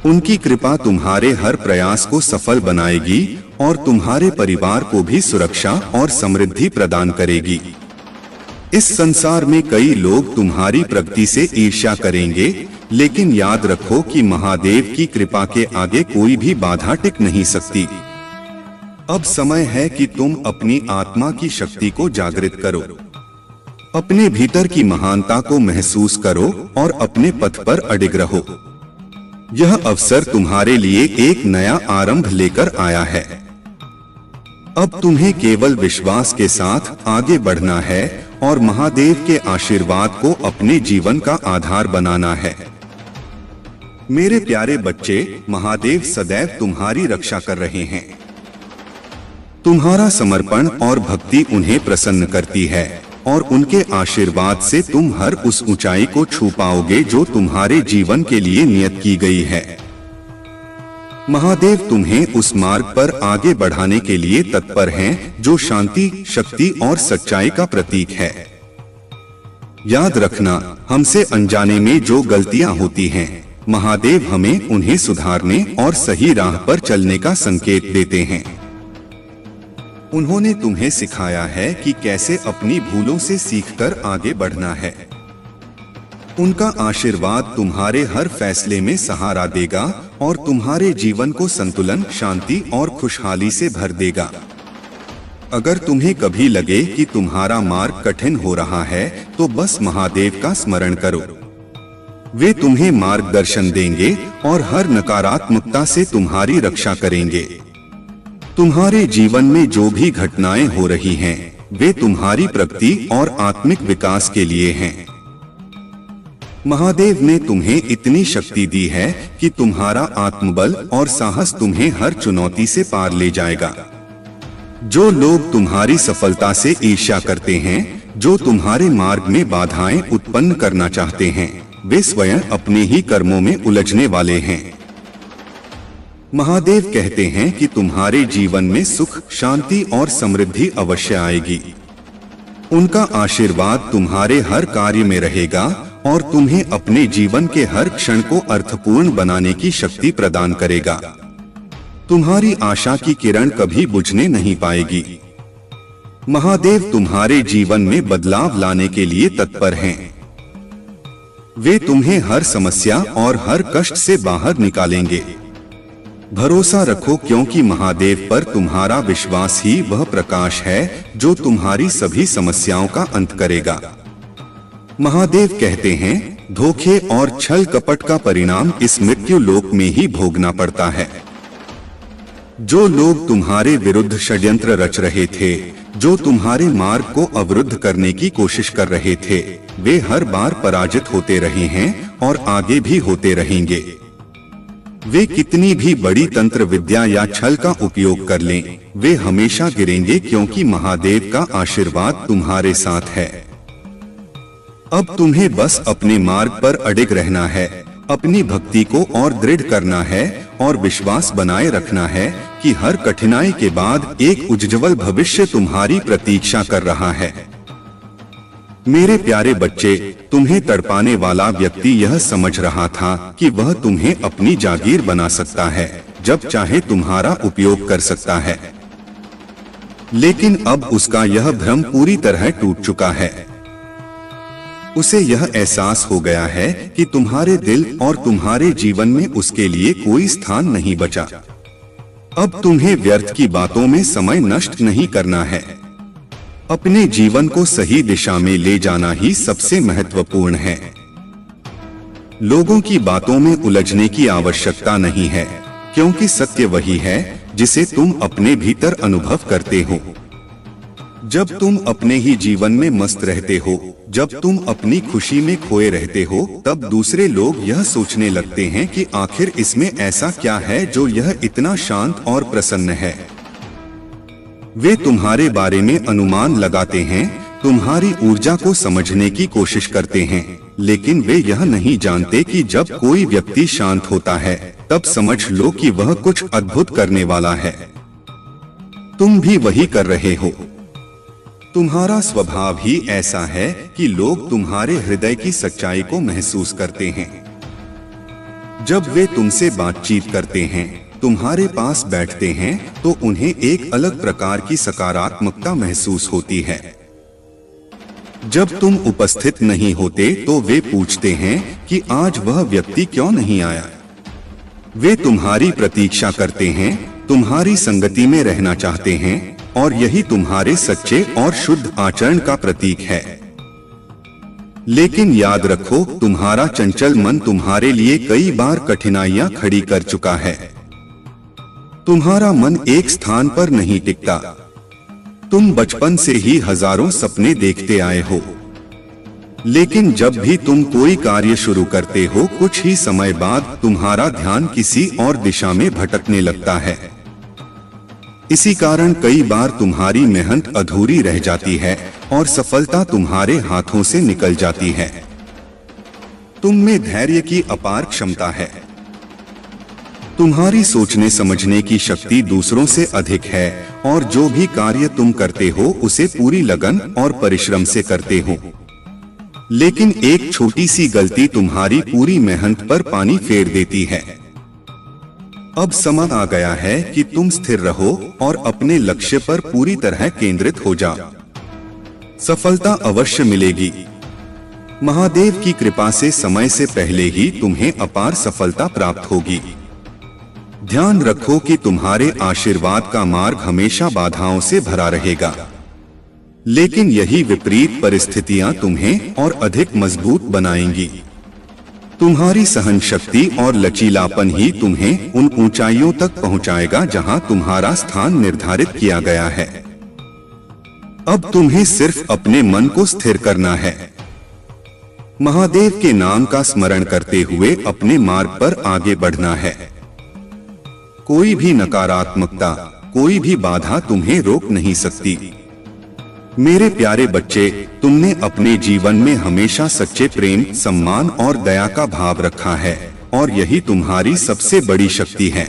उनकी कृपा तुम्हारे हर प्रयास को सफल बनाएगी और तुम्हारे परिवार को भी सुरक्षा और समृद्धि प्रदान करेगी। इस संसार में कई लोग तुम्हारी प्रगति से ईर्ष्या करेंगे, लेकिन याद रखो कि महादेव की कृपा के आगे कोई भी बाधा टिक नहीं सकती। अब समय है कि तुम अपनी आत्मा की शक्ति को जागृत करो, अपने भीतर की महानता को महसूस करो और अपने पथ पर अडिग रहो। यह अवसर तुम्हारे लिए एक नया आरंभ लेकर आया है। अब तुम्हें केवल विश्वास के साथ आगे बढ़ना है और महादेव के आशीर्वाद को अपने जीवन का आधार बनाना है। मेरे प्यारे बच्चे, महादेव सदैव तुम्हारी रक्षा कर रहे हैं। तुम्हारा समर्पण और भक्ति उन्हें प्रसन्न करती है और उनके आशीर्वाद से तुम हर उस ऊंचाई को छू पाओगे जो तुम्हारे जीवन के लिए नियत की गई है। महादेव तुम्हें उस मार्ग पर आगे बढ़ाने के लिए तत्पर हैं, जो शांति, शक्ति और सच्चाई का प्रतीक है। याद रखना, हमसे अनजाने में जो गलतियां होती हैं, महादेव हमें उन्हें सुधारने और सही राह पर चलने का संकेत देते हैं। उन्होंने तुम्हें सिखाया है कि कैसे अपनी भूलों से सीखकर आगे बढ़ना है। उनका आशीर्वाद तुम्हारे हर फैसले में सहारा देगा और तुम्हारे जीवन को संतुलन, शांति और खुशहाली से भर देगा। अगर तुम्हें कभी लगे कि तुम्हारा मार्ग कठिन हो रहा है तो बस महादेव का स्मरण करो। वे तुम्हें मार्गदर्शन देंगे और हर नकारात्मकता से तुम्हारी रक्षा करेंगे। तुम्हारे जीवन में जो भी घटनाएं हो रही हैं, वे तुम्हारी प्रगति और आत्मिक विकास के लिए हैं। महादेव ने तुम्हें इतनी शक्ति दी है कि तुम्हारा आत्मबल और साहस तुम्हें हर चुनौती से पार ले जाएगा। जो लोग तुम्हारी सफलता से ईर्ष्या करते हैं, जो तुम्हारे मार्ग में बाधाएं उत्पन्न करना चाहते हैं, वे स्वयं अपने ही कर्मों में उलझने वाले हैं। महादेव कहते हैं कि तुम्हारे जीवन में सुख, शांति और समृद्धि अवश्य आएगी। उनका आशीर्वाद तुम्हारे हर कार्य में रहेगा और तुम्हें अपने जीवन के हर क्षण को अर्थपूर्ण बनाने की शक्ति प्रदान करेगा। तुम्हारी आशा की किरण कभी बुझने नहीं पाएगी। महादेव तुम्हारे जीवन में बदलाव लाने के लिए तत्पर हैं। वे तुम्हें हर समस्या और हर कष्ट से बाहर निकालेंगे। भरोसा रखो, क्योंकि महादेव पर तुम्हारा विश्वास ही वह प्रकाश है जो तुम्हारी सभी समस्याओं का अंत करेगा। महादेव कहते हैं, धोखे और छल कपट का परिणाम इस मृत्यु लोक में ही भोगना पड़ता है। जो लोग तुम्हारे विरुद्ध षड्यंत्र रच रहे थे, जो तुम्हारे मार्ग को अवरुद्ध करने की कोशिश कर रहे थे, वे हर बार पराजित होते रहे हैं और आगे भी होते रहेंगे। वे कितनी भी बड़ी तंत्र विद्या या छल का उपयोग कर लें, वे हमेशा गिरेंगे, क्योंकि महादेव का आशीर्वाद तुम्हारे साथ है। अब तुम्हें बस अपने मार्ग पर अडिग रहना है, अपनी भक्ति को और दृढ़ करना है और विश्वास बनाए रखना है कि हर कठिनाई के बाद एक उज्ज्वल भविष्य तुम्हारी प्रतीक्षा कर रहा है। मेरे प्यारे बच्चे, तुम्हें तड़पाने वाला व्यक्ति यह समझ रहा था कि वह तुम्हें अपनी जागीर बना सकता है, जब चाहे तुम्हारा उपयोग कर सकता है। लेकिन अब उसका यह भ्रम पूरी तरह टूट चुका है। उसे यह एहसास हो गया है कि तुम्हारे दिल और तुम्हारे जीवन में उसके लिए कोई स्थान नहीं बचा। अब तुम्हें व्यर्थ की बातों में समय नष्ट नहीं करना है। अपने जीवन को सही दिशा में ले जाना ही सबसे महत्वपूर्ण है। लोगों की बातों में उलझने की आवश्यकता नहीं है, क्योंकि सत्य वही है जिसे तुम अपने भीतर अनुभव करते हो। जब तुम अपने ही जीवन में मस्त रहते हो, जब तुम अपनी खुशी में खोए रहते हो, तब दूसरे लोग यह सोचने लगते हैं कि आखिर इसमें ऐसा क्या है जो यह इतना शांत और प्रसन्न है। वे तुम्हारे बारे में अनुमान लगाते हैं, तुम्हारी ऊर्जा को समझने की कोशिश करते हैं, लेकिन वे यह नहीं जानते कि जब कोई व्यक्ति शांत होता है, तब समझ लो कि वह कुछ अद्भुत करने वाला है। तुम भी वही कर रहे हो। तुम्हारा स्वभाव ही ऐसा है कि लोग तुम्हारे हृदय की सच्चाई को महसूस करते हैं। जब वे तुमसे बातचीत करते हैं, तुम्हारे पास बैठते हैं, तो उन्हें एक अलग प्रकार की सकारात्मकता महसूस होती है। जब तुम उपस्थित नहीं होते तो वे पूछते हैं कि आज वह व्यक्ति क्यों नहीं आया। वे तुम्हारी प्रतीक्षा करते हैं, तुम्हारी संगति में रहना चाहते हैं, और यही तुम्हारे सच्चे और शुद्ध आचरण का प्रतीक है। लेकिन याद रखो, तुम्हारा चंचल मन तुम्हारे लिए कई बार कठिनाइयां खड़ी कर चुका है। तुम्हारा मन एक स्थान पर नहीं टिकता। तुम बचपन से ही हजारों सपने देखते आए हो, लेकिन जब भी तुम कोई कार्य शुरू करते हो, कुछ ही समय बाद तुम्हारा ध्यान किसी और दिशा में भटकने लगता है। इसी कारण कई बार तुम्हारी मेहनत अधूरी रह जाती है और सफलता तुम्हारे हाथों से निकल जाती है। तुम में धैर्य की अपार क्षमता है। तुम्हारी सोचने समझने की शक्ति दूसरों से अधिक है और जो भी कार्य तुम करते हो उसे पूरी लगन और परिश्रम से करते हो। लेकिन एक छोटी सी गलती तुम्हारी पूरी मेहनत पर पानी फेर देती है। अब समय आ गया है कि तुम स्थिर रहो और अपने लक्ष्य पर पूरी तरह केंद्रित हो जाओ। सफलता अवश्य मिलेगी। महादेव की कृपा से समय से पहले ही तुम्हें अपार सफलता प्राप्त होगी। ध्यान रखो कि तुम्हारे आशीर्वाद का मार्ग हमेशा बाधाओं से भरा रहेगा, लेकिन यही विपरीत परिस्थितियां तुम्हें और अधिक मजबूत बनाएंगी। तुम्हारी सहन शक्ति और लचीलापन ही तुम्हें उन ऊंचाइयों तक पहुंचाएगा जहां तुम्हारा स्थान निर्धारित किया गया है। अब तुम्हें सिर्फ अपने मन को स्थिर करना है। महादेव के नाम का स्मरण करते हुए अपने मार्ग पर आगे बढ़ना है। कोई भी नकारात्मकता, कोई भी बाधा तुम्हें रोक नहीं सकती। मेरे प्यारे बच्चे, तुमने अपने जीवन में हमेशा सच्चे प्रेम, सम्मान और दया का भाव रखा है और यही तुम्हारी सबसे बड़ी शक्ति है।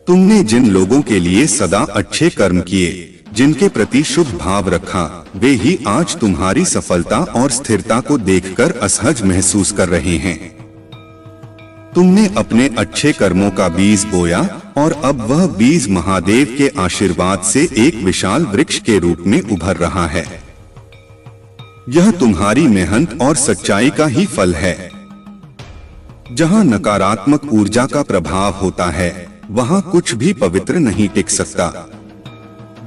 तुमने जिन लोगों के लिए सदा अच्छे कर्म किए, जिनके प्रति शुभ भाव रखा, वे ही आज तुम्हारी सफलता और स्थिरता को देखकर असहज महसूस कर रहे हैं। तुमने अपने अच्छे कर्मों का बीज बोया और अब वह बीज महादेव के आशीर्वाद से एक विशाल वृक्ष के रूप में उभर रहा है। यह तुम्हारी मेहनत और सच्चाई का ही फल है। जहां नकारात्मक ऊर्जा का प्रभाव होता है, वहां कुछ भी पवित्र नहीं टिक सकता।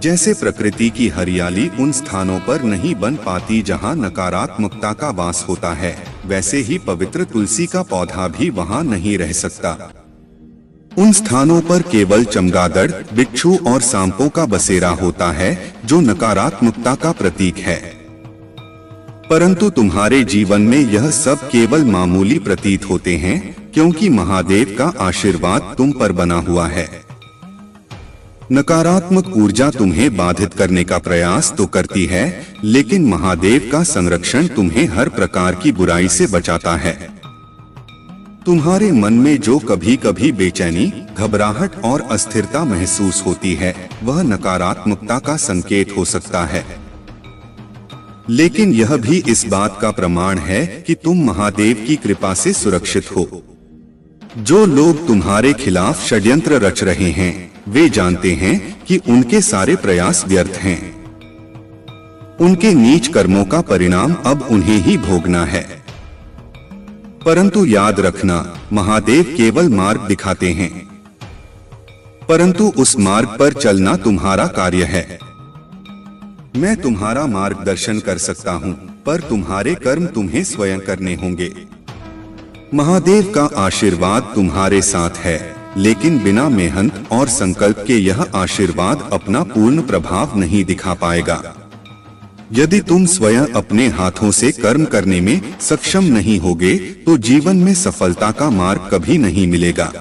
जैसे प्रकृति की हरियाली उन स्थानों पर नहीं बन पाती जहां नकारात्मकता का वास होता है, वैसे ही पवित्र तुलसी का पौधा भी वहां नहीं रह सकता। उन स्थानों पर केवल चमगादड़, बिच्छू और सांपों का बसेरा होता है, जो नकारात्मकता का प्रतीक है। परंतु तुम्हारे जीवन में यह सब केवल मामूली प्रतीत होते हैं, क्योंकि महादेव का आशीर्वाद तुम पर बना हुआ है। नकारात्मक ऊर्जा तुम्हें बाधित करने का प्रयास तो करती है, लेकिन महादेव का संरक्षण तुम्हें हर प्रकार की बुराई से बचाता है। तुम्हारे मन में जो कभी कभी बेचैनी, घबराहट और अस्थिरता महसूस होती है, वह नकारात्मकता का संकेत हो सकता है। लेकिन यह भी इस बात का प्रमाण है कि तुम महादेव की कृपा से सुरक्षित हो। जो लोग तुम्हारे खिलाफ षड्यंत्र रच रहे हैं, वे जानते हैं कि उनके सारे प्रयास व्यर्थ हैं। उनके नीच कर्मों का परिणाम अब उन्हें ही भोगना है। परंतु याद रखना, महादेव केवल मार्ग दिखाते हैं, परंतु उस मार्ग पर चलना तुम्हारा कार्य है। मैं तुम्हारा मार्गदर्शन कर सकता हूँ, पर तुम्हारे कर्म तुम्हें स्वयं करने होंगे। महादेव का आशीर्वाद तुम्हारे साथ है, लेकिन बिना मेहनत और संकल्प के यह आशीर्वाद अपना पूर्ण प्रभाव नहीं दिखा पाएगा। यदि तुम स्वयं अपने हाथों से कर्म करने में सक्षम नहीं होगे, तो जीवन में सफलता का मार्ग कभी नहीं मिलेगा।